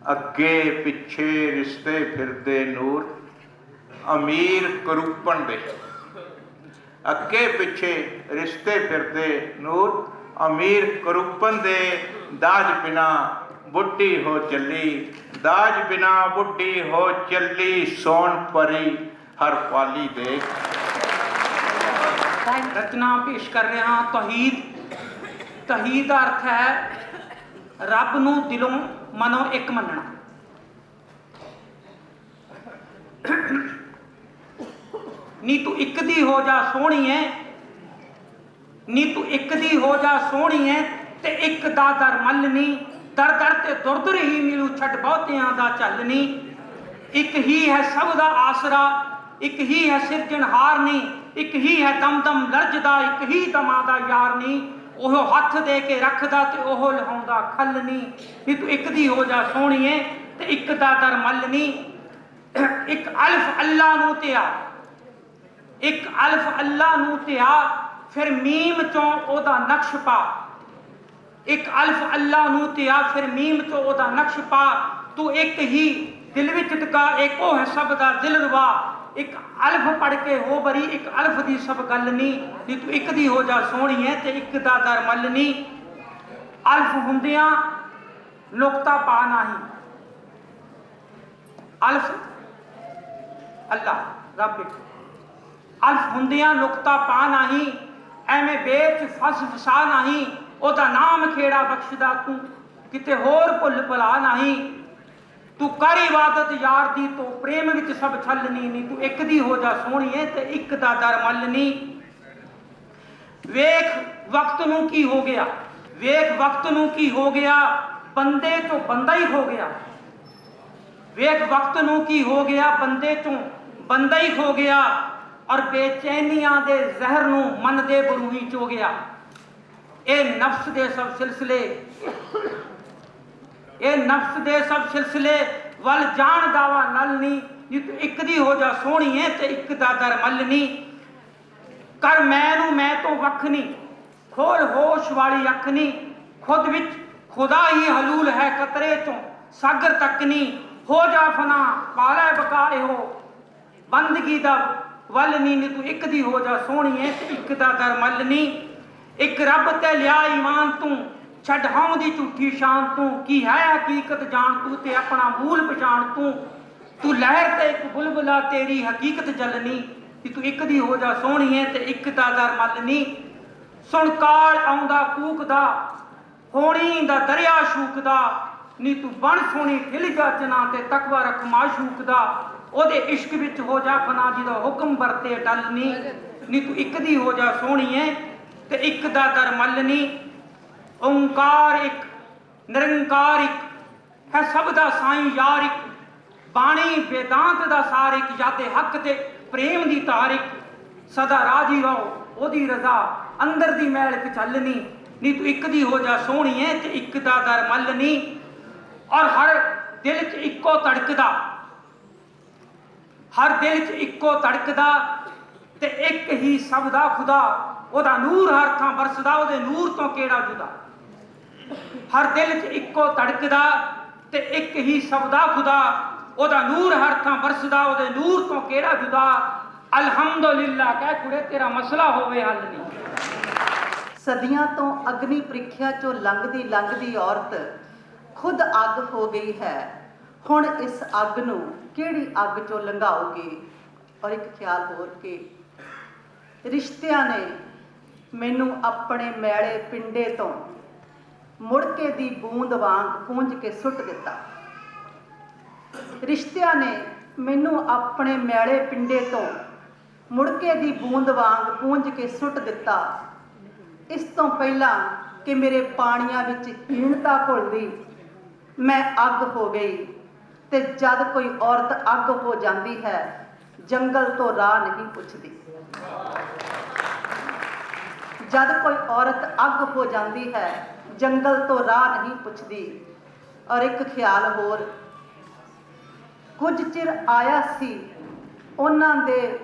अगे पिछे रिश्ते फिरदे नूर अमीर करूपन दे, अगे पिछे रिश्ते फिरदे नूर अमीर करूपन दे, दाज बिना बुढ़ी हो चली, दाज बिना बुढ़ी हो चली, सोन परी हर पाली दे। रचना पेश कर रहे हैं तौहीद। तौहीद का अर्थ है रब नूं दिलों मनो एक मनना। नी तू एक दी हो जा सोहणीए, नी तू एक दी हो जा सोहणीए, ते एक दा दर मलनी, दर दर ते दुर दुर ही मिलू छड़ बहुतियां दा झलनी। एक ही है सब दा आसरा, एक ही है सिरजनहार नी, एक ही है दम दम लरजदा, एक ही दमां दा यार नी, ओह हथ दे के रखदा ते ओह लहाउंदा खल नी। नी तू एक दी हो जा सोहणीए ते एक दा दर मलनी। एक अल्फ अल्लाह नूं ते आ, एक अल्फ अल्लाह नूं ते आ, फिर मीम चों ओदा नक्श पा, ਇੱਕ ਅਲਫ ਅੱਲਾ ਨੂੰ ਤੇ ਆ ਫਿਰ ਮੀਮ ਤੋਂ ਉਹਦਾ ਨਕਸ਼ ਪਾ, ਤੂੰ ਇੱਕ ਹੀ ਦਿਲ ਵਿੱਚ ਟਿਕਾ, ਇੱਕੋ ਹੈ ਸਭ ਦਾ ਦਿਲ ਰਵਾ, ਇੱਕ ਅਲਫ ਪੜ ਕੇ ਹੋ ਬਰੀ, ਇੱਕ ਅਲਫ ਦੀ ਸਭ ਗੱਲ ਨਹੀਂ ਤੂੰ ਇੱਕ ਦੀ ਹੋ ਜਾ ਸੋਹਣੀਏ ਤੇ ਇੱਕ ਦਾ ਦਰ ਮੱਲ ਨਹੀਂ। ਅਲਫ ਹੁੰਦਿਆਂ ਨੁਕਤਾ ਪਾ ਨਹੀਂ, ਅਲਫ ਅੱਲਾ ਰੱਬ, ਅਲਫ ਹੁੰਦਿਆਂ ਨੁਕਤਾ ਪਾ ਨਹੀਂ, ਐਵੇਂ ਬੇਚ ਫਸ ਫਸਾ ਨਹੀਂ, ਉਹਦਾ ਨਾਮ ਖੇੜਾ ਬਖਸ਼ਦਾ ਤੂੰ ਕਿਤੇ ਹੋਰ ਭੁੱਲ ਭੁਲਾ ਨਹੀਂ। ਤੂੰ ਕਰ ਇਬਾਦਤ ਯਾਰ ਦੀ ਤੂੰ ਪ੍ਰੇਮ ਵਿੱਚ ਸਭ ਛਲਣੀ ਨਹੀਂ, ਤੂੰ ਇੱਕ ਦੀ ਹੋ ਜਾ ਸੋਹਣੀਏ ਤੇ ਇੱਕ ਦਾ ਦਰ ਮੱਲ ਨਹੀਂ। ਵੇਖ ਵਕਤ ਨੂੰ ਕੀ ਹੋ ਗਿਆ, ਵੇਖ ਵਕਤ ਨੂੰ ਕੀ ਹੋ ਗਿਆ, ਬੰਦੇ ਤੋਂ ਬੰਦਾ ਹੀ ਹੋ ਗਿਆ। ਵੇਖ ਵਕਤ ਨੂੰ ਕੀ ਹੋ ਗਿਆ, ਬੰਦੇ ਤੋਂ ਬੰਦਾ ਹੀ ਹੋ ਗਿਆ, ਔਰ ਬੇਚੈਨੀਆਂ ਦੇ ਜ਼ਹਿਰ ਨੂੰ ਮਨ ਦੇ ਬਰੂਹੀ ਚੋ ਗਿਆ। ਇਹ ਨਫਸ ਦੇ ਸਭ ਸਿਲਸਿਲੇ, ਇਹ ਨਫਸ ਦੇ ਸਭ ਸਿਲਸਿਲੇ ਵੱਲ ਜਾਣ ਦਾਵਾ ਨਲ ਨਹੀਂ, ਜੇ ਤੂੰ ਇੱਕ ਦੀ ਹੋ ਜਾ ਸੋਹਣੀਏ ਤੇ ਇੱਕ ਦਾ ਦਰ ਮੱਲ ਨਹੀਂ। ਕਰ ਮੈਂ ਨੂੰ ਮੈਂ ਤੋਂ ਵੱਖ ਨਹੀਂ, ਖੋਲ ਹੋਸ਼ ਵਾਲੀ ਅੱਖ ਨਹੀਂ, ਖੁਦ ਵਿੱਚ ਖੁਦਾ ਹੀ ਹਲੂਲ ਹੈ ਕਤਰੇ ਚੋਂ ਸਾਗਰ ਤੱਕ ਨਹੀਂ। ਹੋ ਜਾ ਫਨਾ ਪਾਲੇ ਬਕਾ ਇਹੋ ਬੰਦਗੀ ਦਾ ਵੱਲ ਨਹੀਂ, ਤੂੰ ਇੱਕ ਦੀ ਹੋ ਜਾ ਸੋਹਣੀਏ ਤੇ ਇੱਕ ਦਾ ਦਰ ਮੱਲ ਨਹੀਂ। ਇੱਕ ਰੱਬ ਤੇ ਲਿਆ ਈਮਾਨ ਤੂੰ, ਛੱਡ ਹਉ ਦੀ ਝੂਠੀ ਸ਼ਾਨ ਤੂੰ, ਕੀ ਹੈ ਹਕੀਕਤ ਜਾਣ ਤੂੰ ਤੇ ਆਪਣਾ ਮੂਲ ਪਛਾਣ ਤੂੰ। ਤੂੰ ਲਹਿਰ ਤੇ ਇੱਕ ਬੁਲਬੁਲਾ ਤੇਰੀ ਹਕੀਕਤ ਜਲਨੀ, ਕਿ ਤੂੰ ਇੱਕ ਦੀ ਹੋ ਜਾ ਸੋਹਣੀਏ ਤੇ ਇੱਕ ਦਾ ਦਰ ਮੱਲ ਨਹੀਂ। ਸੁਣ ਕਾਲ ਆਉਂਦਾ ਕੂਕਦਾ, ਹੋਣੀ ਦਾ ਦਰਿਆ ਸ਼ੂਕਦਾ, ਨੀ ਤੂੰ ਬਣ ਸੋਹਣੀ ਢਿਲ ਜਾ ਚਨਾ ਤੇ ਤਕਵਾ ਰੱਖ ਮਾਸ਼ੂਕ ਦਾ। ਉਹਦੇ ਇਸ਼ਕ ਵਿੱਚ ਹੋ ਜਾ ਫਨਾ ਜਿਹਦਾ ਹੁਕਮ ਵਰਤੇ ਟਲ ਨਹੀਂ, ਨੀ ਤੂੰ ਇੱਕ ਦੀ ਹੋ ਜਾ ਸੋਹਣੀਏ ਤੇ ਇੱਕ ਦਾ ਦਰ ਮੱਲ ਨਹੀਂ। ਓਂਕਾਰ ਇੱਕ ਨਿਰੰਕਾਰ ਇੱਕ ਹੈ ਸਭ ਦਾ ਸਾਈਂ ਯਾਰ ਇੱਕ, ਬਾਣੀ ਵੇਦਾਂਤ ਦਾ ਸਾਰ ਇੱਕ, ਯਾਦੇ ਹੱਕ ਤੇ ਪ੍ਰੇਮ ਦੀ ਤਾਰ ਇੱਕ। ਸਦਾ ਰਾਜੀ ਰਹੋ ਉਹਦੀ ਰਜ਼ਾ, ਅੰਦਰ ਦੀ ਮੈਲ ਕਚਲਨੀ, ਨੀ ਤੂੰ ਇੱਕ ਦੀ ਹੋ ਜਾ ਸੋਹਣੀਏ ਤੇ ਇੱਕ ਦਾ ਦਰ ਮੱਲ ਨਹੀਂ। ਔਰ ਹਰ ਦਿਲ 'ਚ ਇੱਕੋ ਧੜਕਦਾ, ਹਰ ਦਿਲ 'ਚ ਇੱਕੋ ਧੜਕਦਾ ਤੇ ਇੱਕ ਹੀ ਸਭ ਦਾ ਖੁਦਾ, ਉਹਦਾ ਨੂਰ ਹਰ ਥਾਂ ਬਰਸਦਾ, ਉਹਦੇ ਨੂਰ ਤੋਂ ਕਿਹੜਾ ਜੁਦਾ। ਹਰ ਦਿਲ 'ਚ ਇੱਕੋ ਧੜਕਦਾ ਤੇ ਇੱਕ ਹੀ ਸਭ ਦਾ ਖੁਦਾ, ਉਹਦਾ ਨੂਰ ਹਰ ਥਾਂ ਬਰਸਦਾ, ਉਹਦੇ ਨੂਰ ਤੋਂ ਕਿਹੜਾ ਜੁਦਾ। ਅਲਹਮਦੁਲਿਲਾ ਕਹਿ ਕੁੜੇ ਤੇਰਾ ਮਸਲਾ ਹੋਵੇ ਹੱਲ ਨਹੀਂ। ਸਦੀਆਂ ਤੋਂ ਅਗਨੀ ਪ੍ਰੀਖਿਆ ਚੋਂ ਲੰਘਦੀ ਲੰਘਦੀ ਔਰਤ ਖੁਦ ਅੱਗ ਹੋ ਗਈ ਹੈ, ਹੁਣ ਇਸ ਅੱਗ ਨੂੰ ਕਿਹੜੀ ਅੱਗ ਚੋਂ ਲੰਘਾਓਗੇ। ਔਰ ਇੱਕ ਖਿਆਲ ਹੋਰ ਕਿ ਰਿਸ਼ਤਿਆਂ ਨੇ ਮੈਨੂੰ ਆਪਣੇ ਮੈਲੇ ਪਿੰਡੇ ਤੋਂ ਮੁੜਕੇ ਦੀ ਬੂੰਦ ਵਾਂਗ ਪੂੰਝ ਕੇ ਸੁੱਟ ਦਿੱਤਾ। ਰਿਸ਼ਤਿਆਂ ਨੇ ਮੈਨੂੰ ਆਪਣੇ ਮੈਲੇ ਪਿੰਡੇ ਤੋਂ ਮੁੜਕੇ ਦੀ ਬੂੰਦ ਵਾਂਗ ਪੂੰਝ ਕੇ ਸੁੱਟ ਦਿੱਤਾ। ਇਸ ਤੋਂ ਪਹਿਲਾਂ ਕਿ ਮੇਰੇ ਪਾਣੀਆਂ ਵਿੱਚ ਹੀਣਤਾ ਘੁਲਦੀ, ਮੈਂ ਅੱਗ ਹੋ ਗਈ। ਤੇ ਜਦ ਕੋਈ ਔਰਤ ਅੱਗ ਹੋ ਜਾਂਦੀ ਹੈ, ਜੰਗਲ ਤੋਂ ਰਾਹ ਨਹੀਂ ਪੁੱਛਦੀ। ਜਦ ਕੋਈ ਔਰਤ ਅੱਗ ਹੋ ਜਾਂਦੀ ਹੈ, ਜੰਗਲ ਤੋਂ ਰਾਹ ਨਹੀਂ ਪੁੱਛਦੀ। ਔਰ ਇੱਕ ਖਿਆਲ ਹੋਰ, ਕੁਝ ਚਿਰ ਆਇਆ ਸੀ ਉਹਨਾਂ ਦੇ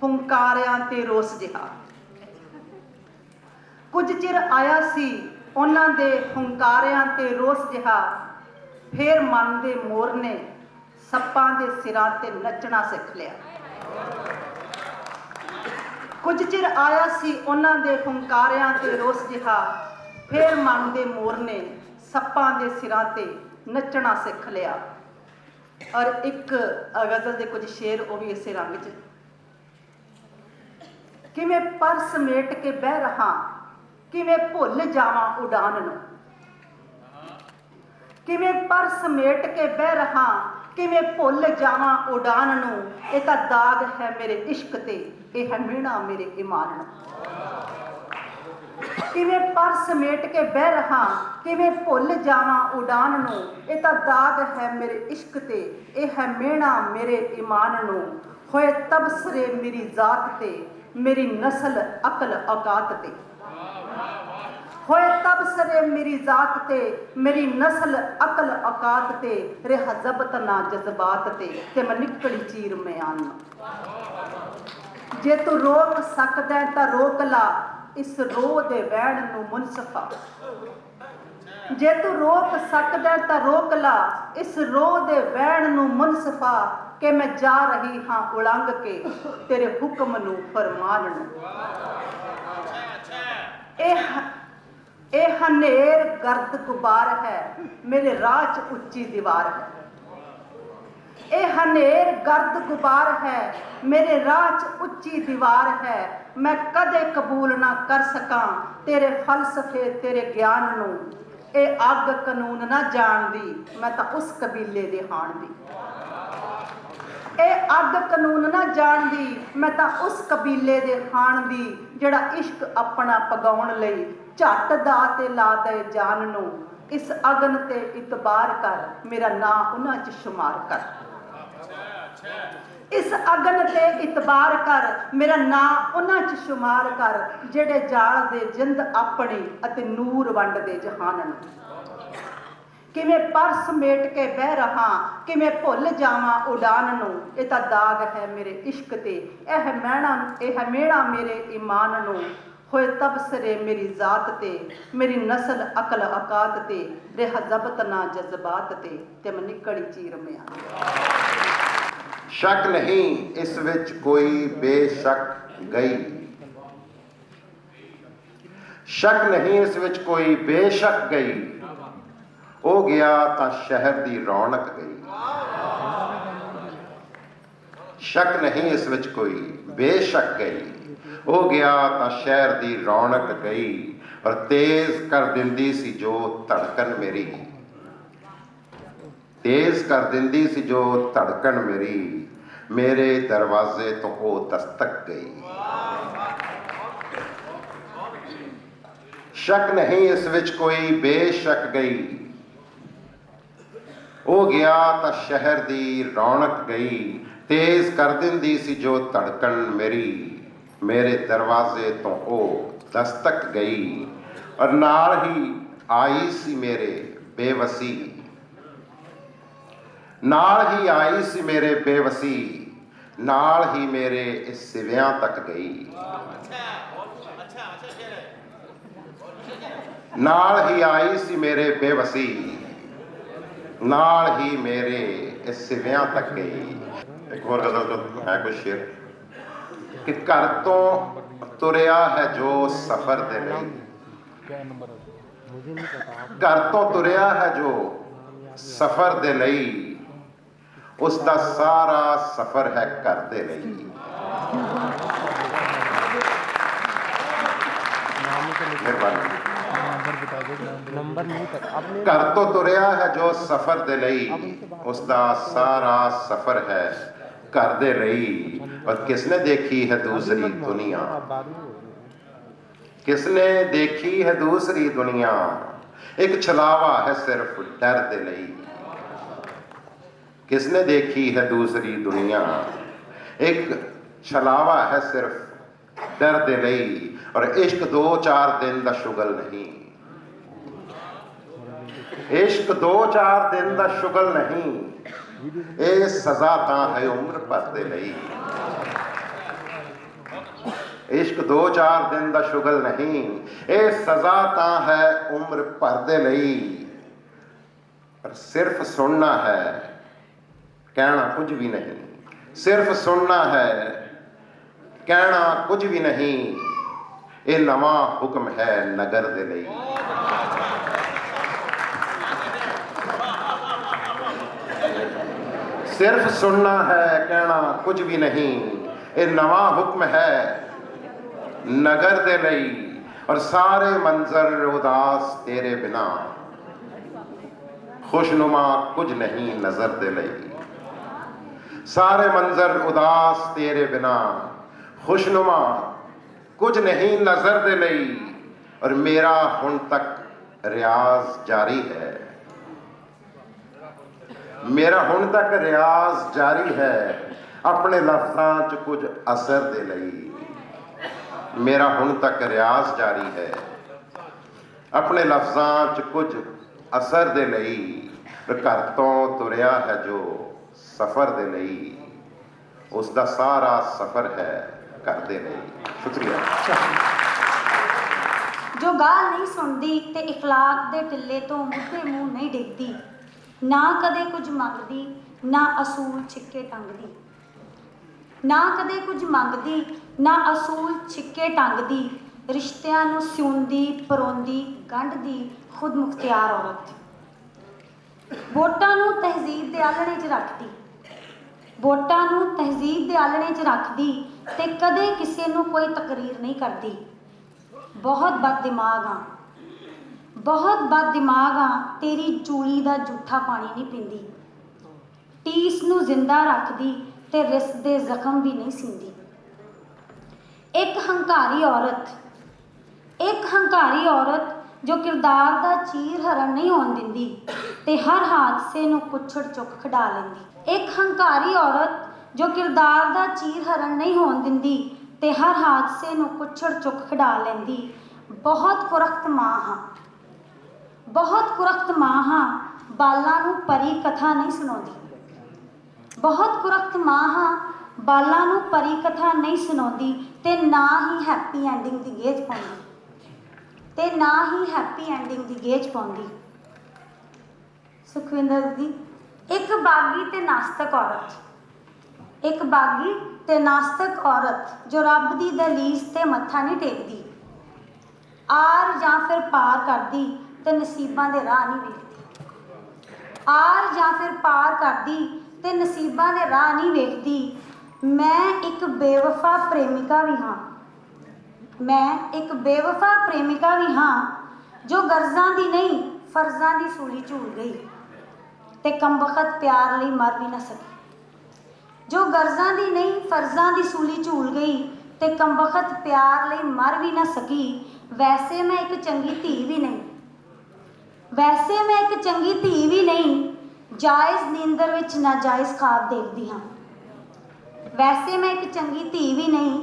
ਹੁੰਕਾਰਿਆਂ ਤੇ ਰੋਸ ਜਿਹਾ, ਕੁਝ ਚਿਰ ਆਇਆ ਸੀ ਉਹਨਾਂ ਦੇ ਹੁੰਕਾਰਿਆਂ ਤੇ ਰੋਸ ਜਿਹਾ, ਫੇਰ ਮਨ ਦੇ ਮੋਰ ਨੇ ਸੱਪਾਂ ਦੇ ਸਿਰਾਂ ਤੇ ਨੱਚਣਾ ਸਿੱਖ ਲਿਆ। ਕੁਝ ਚਿਰ ਆਇਆ ਸੀ ਉਹਨਾਂ ਦੇ ਹੁੰਕਾਰਿਆਂ ਤੇ ਰੋਸ ਜਿਹਾ, ਫੇਰ ਮਨ ਦੇ ਮੋਰ ਨੇ ਸੱਪਾਂ ਦੇ ਸਿਰਾਂ ਤੇ ਨੱਚਣਾ ਸਿੱਖ ਲਿਆ। ਔਰ ਇੱਕ ਗਜ਼ਲ ਦੇ ਕੁਝ ਸ਼ੇਰ ਉਹ ਵੀ ਇਸੇ ਰੰਗ 'ਚ। ਕਿਵੇਂ ਪਰ ਸਮੇਟ ਕੇ ਬਹਿ ਰਹਾ, ਕਿਵੇਂ ਭੁੱਲ ਜਾਵਾਂ ਉਡਾਨ ਨੂੰ। ਕਿਵੇਂ ਪਰ ਸਮੇਟ ਕੇ ਬਹਿ ਰਹਾ, ਕਿਵੇਂ ਭੁੱਲ ਜਾਵਾਂ ਉਡਾਨ ਨੂੰ। ਇਹ ਤਾਂ ਦਾਗ ਹੈ ਮੇਰੇ ਇਸ਼ਕ ਤੇ, ਇਹ ਹੈ ਮਿਹਣਾ ਮੇਰੇ ਈਮਾਨ ਨੂੰ। ਕਿਵੇਂ ਪਰ ਸਮੇਟ ਕੇ ਬਹਿ ਰਹਾ, ਕਿਵੇਂ ਭੁੱਲ ਜਾਵਾਂ ਉਡਾਨ ਨੂੰ। ਇਹ ਤਾਂ ਦਾਗ ਹੈ ਮੇਰੇ ਇਸ਼ਕ ਤੇ, ਇਹ ਹੈ ਮਿਹਣਾ ਮੇਰੇ ਈਮਾਨ ਨੂੰ। ਹੋਏ ਤਬਸਰੇ ਮੇਰੀ ਜ਼ਾਤ ਤੇ, ਮੇਰੀ ਨਸਲ ਅਕਲ ਔਕਾਤ ਤੇ। ਹੋਏ ਤਬਸਰੇ ਮੇਰੀ ਜ਼ਾਤ ਤੇ, ਮੇਰੀ ਨਸਲ ਅਕਲ ਔਕਾਤ ਤੇ। ਰਿਹਾ ਜ਼ਬਤ ਨਾ ਜਜ਼ਬਾਤ ਤੇ ਮੈਂ ਨਿਕਲੀ ਚੀਰ ਮਿਆਨ। ਜੇ ਤੂੰ ਰੋਕ ਸਕਦਾ ਤਾਂ ਰੋਕ ਲਾ, इस रो दे वैण नूं मुनसफा। जे तू रोक सकदा तां रोक ला इस रो दे वैण नूं मुनसफा कि मैं जा रही हाँ उलंघ के तेरे हुक्म नूं फरमान नूं। ਇਹ ਹਨੇਰ ਗਰਦ ਗੁਬਾਰ ਹੈ ਮੇਰੇ ਰਾਹ 'ਚ ਉੱਚੀ ਦੀਵਾਰ ਹੈ। ਇਹ ਹਨੇਰ ਗਰਦ ਗੁਬਾਰ ਹੈ ਮੇਰੇ ਰਾਹ 'ਚ ਉੱਚੀ ਦੀਵਾਰ ਹੈ। ਮੈਂ ਕਦੇ ਕਬੂਲ ਨਾ ਕਰ ਸਕਾਂ ਤੇਰੇ ਫਲਸਫੇ ਤੇਰੇ ਗਿਆਨ ਨੂੰ। ਇਹ ਅੱਗ ਕਾਨੂੰਨ ਨਾ ਜਾਣਦੀ ਮੈਂ ਤਾਂ ਉਸ ਕਬੀਲੇ ਦੇ ਹਾਣ ਦੀ। ਇਹ ਅੱਗ ਕਾਨੂੰਨ ਨਾ ਜਾਣਦੀ ਮੈਂ ਤਾਂ ਉਸ ਕਬੀਲੇ ਦੇ ਹਾਣ ਦੀ ਜਿਹੜਾ ਇਸ਼ਕ ਆਪਣਾ ਪਗਾਉਣ ਲਈ ਝੱਟ ਦਾ ਤੇ ਲਾ ਦੇ ਜਾਨ ਨੂੰ। ਇਸ ਅਗਨ ਤੇ ਇਤਬਾਰ ਕਰ ਮੇਰਾ ਨਾਂ ਉਹਨਾਂ 'ਚ ਸ਼ੁਮਾਰ ਕਰ। ਇਸ ਅਗਨ ਤੇ ਇਤਬਾਰ ਕਰ ਮੇਰਾ ਨਾਂ ਉਹਨਾਂ 'ਚ ਸ਼ੁਮਾਰ ਕਰ ਜਿਹੜੇ ਜਾਲ ਦੇ ਜਿੰਦ ਆਪਣੀ ਅਤੇ ਨੂਰ ਵੰਡਦੇ ਜਹਾਨ ਨੂੰ। ਕਿਵੇਂ ਪਰਸ ਮੇਟ ਕੇ ਬਹਿ ਰਹਾ ਕਿਵੇਂ ਭੁੱਲ ਜਾਵਾਂ ਉਡਾਨ ਨੂੰ। ਇਹ ਤਾਂ ਦਾਗ ਹੈ ਮੇਰੇ ਇਸ਼ਕ ਤੇ ਇਹ ਮਿਹਣਾ ਮੇਰੇ ਈਮਾਨ ਨੂੰ। ਹੋਏ ਤਬਸਰੇ ਮੇਰੀ ਜ਼ਾਤ ਤੇ ਮੇਰੀ ਨਸਲ ਅਕਲ ਔਕਾਤ ਤੇ ਰਿਹਾ ਜ਼ਬਤ ਨਾ ਜਜ਼ਬਾਤ ਤੇ ਮੈਂ ਨਿਕਲੀ ਚੀਰ ਮਿਆਂ। शक नहीं इस विच कोई बेशक गई। शक नहीं इस विच कोई बेशक गई। हो गया तां शहर दी रौनक गई। शक नहीं इस विच कोई बेशक गई। हो गया तां शहर दी रौनक गई। और तेज कर दिंदी सी जो धड़कन मेरी। तेज कर दिंदी सी जो धड़कन मेरी। मेरे दरवाजे तो वो दस्तक गई। शक नहीं इस विच कोई बेशक गई। हो गया तां शहर दी रौनक गई। तेज कर दिंदी सी जो धड़कन मेरी। मेरे दरवाजे तो वो दस्तक गई। और नाल ही आई सी मेरे बेवसी। नाल ही आई सी मेरे बेवसी। नाल ही मेरे इस सिवियां तक गई। नाल ही आई सी मेरे बेवसी। नाल ही मेरे इस सिवियां तक गई। एक और गजल तो है कुछ शेर कि घर तो तुरिया है जो सफर दे लई। घर तो तुरिया है जो सफर दे लई। उसका सारा सफर है घर दे लई। घर तो तुरिया है जो सफर दे लई। उसका सारा सफर है घर दे लई। और किसने देखी है दूसरी दुनिया। किसने देखी है दूसरी दुनिया। एक छलावा है सिर्फ डर दे लई। किसने देखी है दूसरी दुनिया। एक छलावा है सिर्फ डर दे लई। और इश्क 2-4 दिन दा शुगल नहीं। इश्क 2-4 दिन दा शुगल नहीं। ये सजा तां है उम्र भर दे लई। इश्क 2-4 दिन दा शुगल नहीं। ये सजा तां है उम्र भर दे लई। पर सिर्फ सुनना है कहना कुछ भी नहीं। सिर्फ सुनना है कहना कुछ भी नहीं। ये नवा हुक्म है नगर दे लई। सिर्फ सुनना है कहना कुछ भी नहीं। ये नवा हुक्म है नगर दे लई। और सारे मंजर उदास तेरे बिना। खुशनुमा कुछ नहीं नजर दे लई। सारे मंजर उदास तेरे बिना। खुशनुमा कुछ नहीं नजर दे लई। और मेरा हुण तक रियाज जारी है। मेरा हुण तक रियाज जारी है। अपने लफ्ज़ां च कुछ असर दे लई। मेरा हुण तक रियाज जारी है। अपने लफ्ज़ां च कुछ असर दे लई। घर तो तुरिया है जो सफर दे लई। उसका सारा सफर है घर दे लई। शुक्रिया। ਜੋ ਗਾਲ ਨਹੀਂ ਸੁਣਦੀ ਤੇ ਇਖਲਾਕ ਦੇ ਟਿੱਲੇ ਤੋਂ ਮੁੱਢੇ ਮੂੰਹ ਨਹੀਂ ਡਿੱਗਦੀ, ਨਾ ਕਦੇ ਕੁਝ ਮੰਗਦੀ ਨਾ ਅਸੂਲ ਛਿੱਕੇ ਟੰਗਦੀ, ਨਾ ਕਦੇ ਕੁਝ ਮੰਗਦੀ ਨਾ ਅਸੂਲ ਛਿੱਕੇ ਟੰਗਦੀ, ਰਿਸ਼ਤਿਆਂ ਨੂੰ ਸਿਉਂਦੀ ਪਰੋਂਦੀ ਗੰਢਦੀ ਖੁਦ ਮੁਖਤਿਆਰ ਔਰਤ, ਵੋਟਾਂ ਨੂੰ ਤਹਿਜ਼ੀਬ ਦੇ ਆਲਣੇ 'ਚ ਰੱਖਦੀ, ਵੋਟਾਂ ਨੂੰ ਤਹਿਜ਼ੀਬ ਦੇ ਆਲਣੇ 'ਚ ਰੱਖਦੀ ਤੇ ਕਦੇ ਕਿਸੇ ਨੂੰ ਕੋਈ ਤਕਰੀਰ ਨਹੀਂ ਕਰਦੀ। ਬਹੁਤ ਬਦਦਿਮਾਗ ਆ, ਬਹੁਤ ਬਦਦਿਮਾਗ ਆ, ਤੇਰੀ ਚੂਲੀ ਦਾ ਜੂਠਾ ਪਾਣੀ ਨਹੀਂ ਪੀਂਦੀ, ਟੀਸ ਨੂੰ ਜ਼ਿੰਦਾ ਰੱਖਦੀ ਤੇ ਰਿਸ ਦੇ ਜ਼ਖਮ ਵੀ ਨਹੀਂ ਸੀਂਦੀ। ਇੱਕ ਹੰਕਾਰੀ ਔਰਤ, ਇੱਕ ਹੰਕਾਰੀ ਔਰਤ ਜੋ ਕਿਰਦਾਰ ਦਾ ਚੀਰ ਹਰਨ ਨਹੀਂ ਹੋਣ ਦਿੰਦੀ ਤੇ ਹਰ ਹਾਦਸੇ ਨੂੰ ਕੁੱਛੜ ਚੁੱਕ ਖਿਡਾ ਲੈਂਦੀ। ਇੱਕ ਹੰਕਾਰੀ ਔਰਤ ਜੋ ਕਿਰਦਾਰ ਦਾ ਚੀਰ ਹਰਨ ਨਹੀਂ ਹੋਣ ਦਿੰਦੀ ਤੇ ਹਰ ਹਾਦਸੇ ਨੂੰ ਕੁੱਛੜ ਚੁੱਕ ਖਿਡਾ ਲੈਂਦੀ। ਬਹੁਤ ਕੁਰਖਤ ਮਾਂ ਹਾਂ, ਬਹੁਤ ਕੁਰਖਤ ਮਾਂ ਹਾਂ, ਬਾਲਾਂ ਨੂੰ ਪਰੀ ਕਥਾ ਨਹੀਂ ਸੁਣਾਉਂਦੀ, ਬਹੁਤ ਕੁਰਖਤ ਮਾਂ ਹਾਂ, ਬਾਲਾਂ ਨੂੰ ਪਰੀ ਕਥਾ ਨਹੀਂ ਸੁਣਾਉਂਦੀ ਤੇ ਨਾ ਹੀ ਹੈਪੀ ਐਂਡਿੰਗ ਦੀ ਗੇਜ ਪਾਉਂਦੀ, ਤੇ ਨਾ ਹੀ ਹੈਪੀ ਐਂਡਿੰਗ ਦੀ ਗੇਜ ਪਾਉਂਦੀ। ਸੁਖਵਿੰਦਰ ਦੀ ਇੱਕ ਬਾਗੀ ਤੇ ਨਾਸਤਕ ਔਰਤ, ਇੱਕ ਬਾਗੀ ਤੇ ਨਾਸਤਕ ਔਰਤ ਜੋ ਰੱਬ ਦੀ ਦਹਲੀਜ਼ ਤੇ ਮੱਥਾ ਨਹੀਂ ਟੇਕਦੀ, ਆਰ ਜਾਂ ਫਿਰ ਪਾਰ ਕਰਦੀ ਤੇ ਨਸੀਬਾਂ ਦੇ ਰਾਹ ਨਹੀਂ ਵੇਖਦੀ, ਆਰ ਜਾਂ ਫਿਰ ਪਾਰ ਕਰਦੀ ਤੇ ਨਸੀਬਾਂ ਦੇ ਰਾਹ ਨਹੀਂ ਵੇਖਦੀ। ਮੈਂ ਇੱਕ ਬੇਵਫਾ ਪ੍ਰੇਮਿਕਾ ਵੀ ਹਾਂ, ਮੈਂ ਇੱਕ ਬੇਵਫਾ ਪ੍ਰੇਮਿਕਾ ਵੀ ਹਾਂ ਜੋ ਗਰਜ਼ਾਂ ਦੀ ਨਹੀਂ ਫਰਜ਼ਾਂ ਦੀ ਸੂਲੀ ਝੂਲ ਗਈ ਤੇ ਕਮਬਖਤ ਪਿਆਰ ਲਈ ਮਰ ਵੀ ਨਾ ਸਕੀ, ਜੋ ਗਰਜ਼ਾਂ ਦੀ ਨਹੀਂ ਫਰਜ਼ਾਂ ਦੀ ਸੂਲੀ ਝੂਲ ਗਈ ਤੇ ਕਮਬਖਤ ਪਿਆਰ ਲਈ ਮਰ ਵੀ ਨਾ ਸਕੀ। ਵੈਸੇ ਮੈਂ ਇੱਕ ਚੰਗੀ ਧੀ ਵੀ ਨਹੀਂ, ਵੈਸੇ ਮੈਂ ਇੱਕ ਚੰਗੀ ਧੀ ਵੀ ਨਹੀਂ, ਜਾਇਜ਼ ਨੀਂਦਰ ਵਿੱਚ ਨਾਜਾਇਜ਼ ਖ਼ਾਬ ਦੇਖਦੀ ਹਾਂ। ਵੈਸੇ ਮੈਂ ਇੱਕ ਚੰਗੀ ਧੀ ਵੀ ਨਹੀਂ,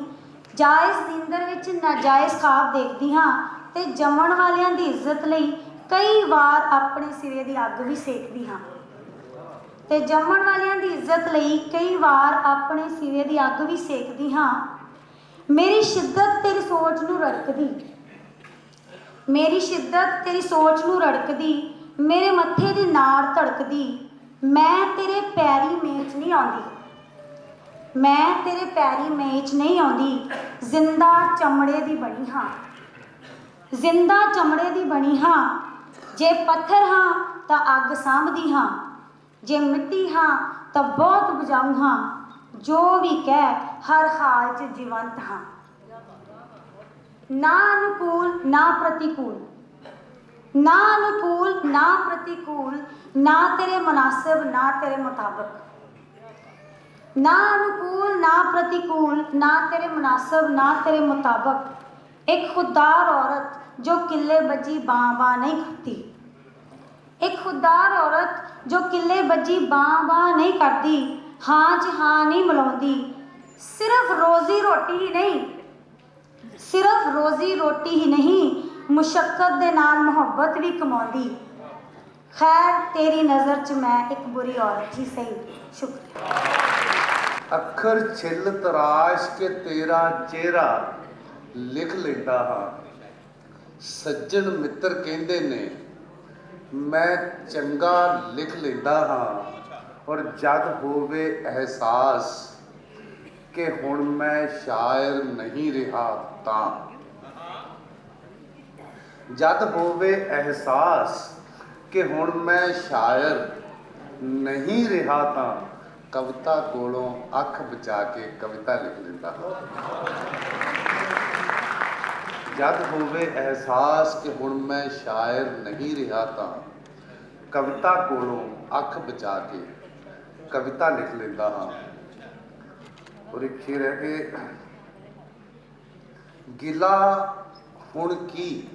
ਜਾਇਜ਼ ਨੀਂਦਰ ਵਿੱਚ ਨਾਜਾਇਜ਼ ਖ਼ਾਬ ਦੇਖਦੀ ਹਾਂ ਤੇ ਜੰਮਣ ਵਾਲਿਆਂ ਦੀ ਇੱਜ਼ਤ ਲਈ ਕਈ ਵਾਰ ਆਪਣੇ ਸਿਰੇ ਦੀ ਅੱਗ ਵੀ ਸੇਕਦੀ ਹਾਂ, ਤੇ ਜੰਮਣ ਵਾਲਿਆਂ ਦੀ ਇੱਜ਼ਤ ਲਈ ਕਈ ਵਾਰ ਆਪਣੇ ਸਿਰੇ ਦੀ ਅੱਗ ਵੀ ਸੇਕਦੀ ਹਾਂ। ਮੇਰੀ ਸ਼ਿੱਦਤ ਤੇਰੀ ਸੋਚ ਨੂੰ ਰੜਕਦੀ, ਮੇਰੀ ਸ਼ਿੱਦਤ ਤੇਰੀ ਸੋਚ ਨੂੰ ਰੜਕਦੀ, ਮੇਰੇ ਮੱਥੇ ਦੀ ਨਾੜ ਧੜਕਦੀ। ਮੈਂ ਤੇਰੇ ਪੈਰੀ ਮੇਚ ਨਹੀਂ ਆਉਂਦੀ, ਮੈਂ ਤੇਰੇ ਪੈਰੀ ਮੇਚ ਨਹੀਂ ਆਉਂਦੀ, ਜ਼ਿੰਦਾ ਚਮੜੇ ਦੀ ਬਣੀ ਹਾਂ, ਜ਼ਿੰਦਾ ਚਮੜੇ ਦੀ ਬਣੀ ਹਾਂ। ਜੇ ਪੱਥਰ ਹਾਂ ਤਾਂ ਅੱਗ ਸਾਂਭਦੀ ਹਾਂ, ਜੇ ਮਿੱਟੀ ਹਾਂ ਤਾਂ ਬਹੁਤ ਬੁਝਾਊ ਹਾਂ, ਜੋ ਵੀ ਕਹਿ ਹਰ ਹਾਲ 'ਚ ਜੀਵੰਤ ਹਾਂ। ਨਾ ਅਨੁਕੂਲ ਨਾ ਪ੍ਰਤੀਕੂਲ, ਨਾ ਅਨੁਕੂਲ ਨਾ ਪ੍ਰਤੀਕੂਲ, ਨਾ ਤੇਰੇ ਮੁਨਾਸਿਬ ਨਾ ਤੇਰੇ ਮੁਤਾਬਕ, ਨਾ ਅਨੁਕੂਲ ਨਾ ਪ੍ਰਤੀਕੂਲ, ਨਾ ਤੇਰੇ ਮੁਨਾਸਿਬ ਨਾ ਤੇਰੇ ਮੁਤਾਬਕ। ਇੱਕ ਖੁਦਦਾਰ ਔਰਤ ਜੋ ਕਿੱਲੇ ਬੱਜੀ ਬਾਂ ਨਹੀਂ ਕਰਦੀ, ਇੱਕ ਖੁਦਦਾਰ ਔਰਤ ਜੋ ਕਿੱਲੇ ਬੱਜੀ ਬਾਂ ਨਹੀਂ ਕਰਦੀ, ਹਾਂ 'ਚ ਹਾਂ ਨਹੀਂ ਮਿਲਾਉਂਦੀ। ਸਿਰਫ ਰੋਜ਼ੀ ਰੋਟੀ ਹੀ ਨਹੀਂ, ਸਿਰਫ ਰੋਜ਼ੀ ਰੋਟੀ ਹੀ ਨਹੀਂ, ਮੁਸ਼ੱਕਤ ਦੇ ਨਾਲ ਮੁਹੱਬਤ ਵੀ ਕਮਾਉਂਦੀ। ਖੈਰ ਤੇਰੀ ਨਜ਼ਰ 'ਚ ਮੈਂ ਇੱਕ ਬੁਰੀ ਔਰਤ ਹੀ ਸਹੀ। ਸ਼ੁਕਰੀਆ। ਅੱਖਰ ਛਿੱਲ ਤਰਾਸ਼ ਕੇ ਤੇਰਾ ਚਿਹਰਾ ਲਿਖ ਲੈਂਦਾ ਹਾਂ। ਸੱਜਣ ਮਿੱਤਰ ਕਹਿੰਦੇ ਨੇ ਮੈਂ ਚੰਗਾ ਲਿਖ ਲੈਂਦਾ ਹਾਂ। ਔਰ ਜਦ ਹੋਵੇ ਅਹਿਸਾਸ ਕਿ ਹੁਣ ਮੈਂ ਸ਼ਾਇਰ ਨਹੀਂ ਰਿਹਾ ਤਾਂ, ਜਦ ਹੋਵੇ ਅਹਿਸਾਸ ਕਿ ਹੁਣ ਮੈਂ ਸ਼ਾਇਰ ਨਹੀਂ ਰਿਹਾ ਤਾਂ, ਕਵਿਤਾ ਕੋਲੋਂ ਅੱਖ ਬਚਾ ਕੇ ਕਵਿਤਾ ਲਿਖ ਲੈਂਦਾ ਹਾਂ। ਜਦ ਹੋਵੇ ਅਹਿਸਾਸ ਕਿ ਹੁਣ ਮੈਂ ਸ਼ਾਇਰ ਨਹੀਂ ਰਿਹਾ ਤਾਂ, ਕਵਿਤਾ ਕੋਲੋਂ ਅੱਖ ਬਚਾ ਕੇ ਕਵਿਤਾ ਲਿਖ ਲੈਂਦਾ ਹਾਂ। ਔਰ ਇੱਕ ਸ਼ੇਰ ਹੈ ਕਿ ਗਿਲਾ ਹੁਣ ਕੀ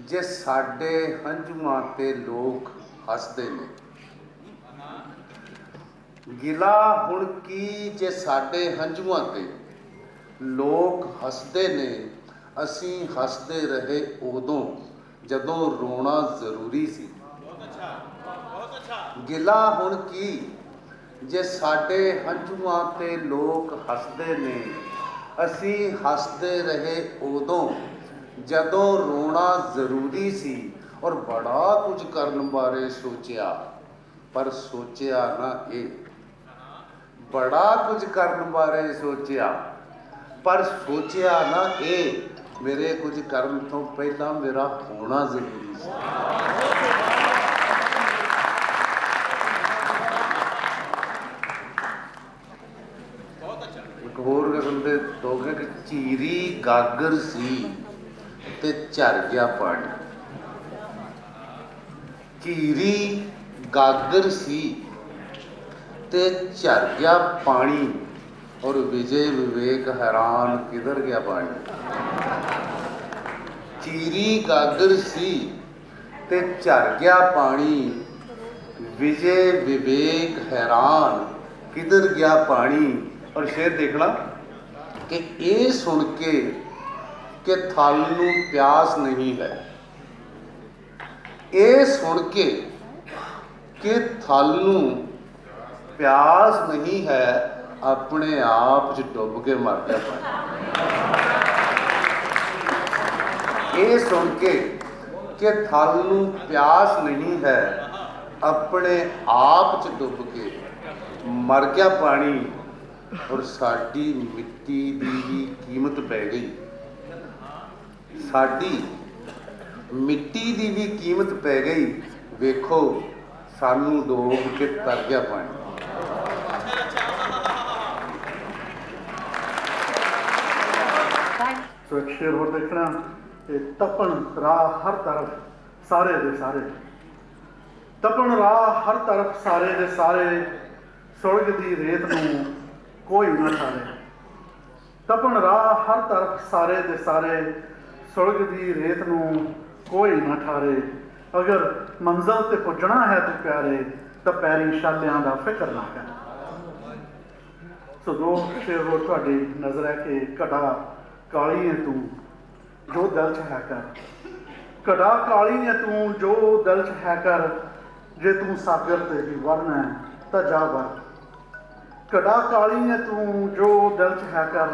ਜੇ ਸਾਡੇ ਹੰਝੂਆਂ ਤੇ ਲੋਕ ਹੱਸਦੇ ਨੇ, ਗਿਲਾ ਹੁਣ ਕੀ ਜੇ ਸਾਡੇ ਹੰਝੂਆਂ ਤੇ ਲੋਕ ਹੱਸਦੇ ਨੇ, ਅਸੀਂ ਹੱਸਦੇ ਰਹੇ ਉਦੋਂ ਜਦੋਂ ਰੋਣਾ ਜ਼ਰੂਰੀ ਸੀ। ਗਿਲਾ ਹੁਣ ਕੀ ਜੇ ਸਾਡੇ ਹੰਝੂਆਂ ਤੇ ਲੋਕ ਹੱਸਦੇ ਨੇ, ਅਸੀਂ ਹੱਸਦੇ ਰਹੇ ਉਦੋਂ ਜਦੋਂ ਰੋਣਾ ਜ਼ਰੂਰੀ ਸੀ ਔਰ ਬੜਾ ਕੁਝ ਕਰਨ ਬਾਰੇ ਸੋਚਿਆ, ਪਰ ਸੋਚਿਆ ਨਾ ਇਹ। ਬੜਾ ਕੁਝ ਕਰਨ ਬਾਰੇ ਸੋਚਿਆ, ਪਰ ਸੋਚਿਆ ਨਾ ਇਹ। ਮੇਰੇ ਕੁਝ ਕਰਨ ਤੋਂ ਪਹਿਲਾਂ ਮੇਰਾ ਹੋਣਾ ਜ਼ਰੂਰੀ ਸੀ। ਇੱਕ ਹੋਰ ਕਿਸਮ ਦੇ ਦੋਗੇ ਕਿ ਚੀਰੀ ਗਾਗਰ ਸੀ ਤੇ ਝਰ ਗਿਆ ਪਾਣੀ। ਚੀਰੀ ਗਾਗਰ ਸੀ ਤੇ ਝਰ ਗਿਆ ਪਾਣੀ, और विजय विवेक हैरान किधर गया पानी। चीरी गागर सी ते झर गया पानी, विजय विवेक हैरान किधर गया पानी। और शेर देखना कि ये सुन के कि थल नूं प्यास नहीं है, ये सुन के कि थल नूं प्यास नहीं है, अपने आप च डुब के मर गया। ये सुन के कि थल नूं प्यास नहीं है, अपने आप च डुब के मर गया पानी। और साडी मिट्टी दी भी कीमत पै गई, साडी मिट्टी दी भी कीमत पै गई। वेखो सानू डोब के तर गया पानी। सो एक शेर होर देखना, तपन राह हर तरफ सारे दे सारे। तपन राह हर तरफ सारे दे सारे, सुलग दी रेत नूं कोई ना ठारे। तपन राह हर तरफ सारे दे सारे, सुलग दी रेत नूं कोई ना ठारे। अगर मंजिल ते पुजना है तू प्यारे, तो पैरी शालियां दा फिक्र ना कर। सो दो शेर होर तुहाडी नज़र है कि घटा काली है तू जो दिल च है कर। घटा काली है तू जो दिल च है कर, जे तू सागर ते ही वरना है तो जा वर। घटा काली है तू जो दिल च है कर,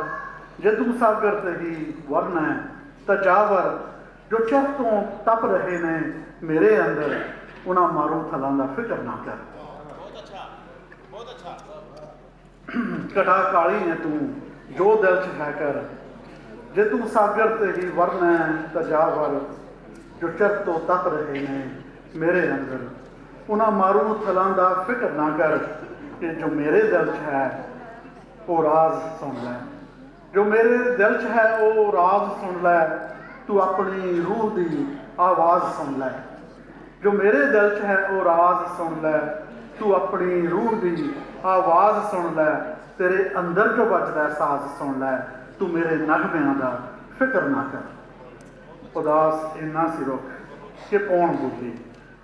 जे तू सागर ते ही वरना है तो जा वर। जो चिर तो तप रहे ने मेरे अंदर, उन्हां मारू थलां दा फिक्र ना कर। घटा काली है तू जो दिल च है कर, जे तू सागर ते ही वरना है तो जा वर। जो चिर तो तप रहे ने मेरे अंदर, उन्हां मारू थलां दा फिक्र ना कर। कि जो मेरे दिल च है वो राज सुन लै, जो मेरे दिल च है वो राज सुन लै। तू अपनी रूह दी आवाज़ सुन लै, जो मेरे दिल च है वो राज सुन लै। तू अपनी रूह दी आवाज़ सुन लै, तेरे अंदर जो बजदा साज सुन लै। तू मेरे नगमियां दा फिक्र ना कर। उदास इन्ना सी रुख कि पौण बोली,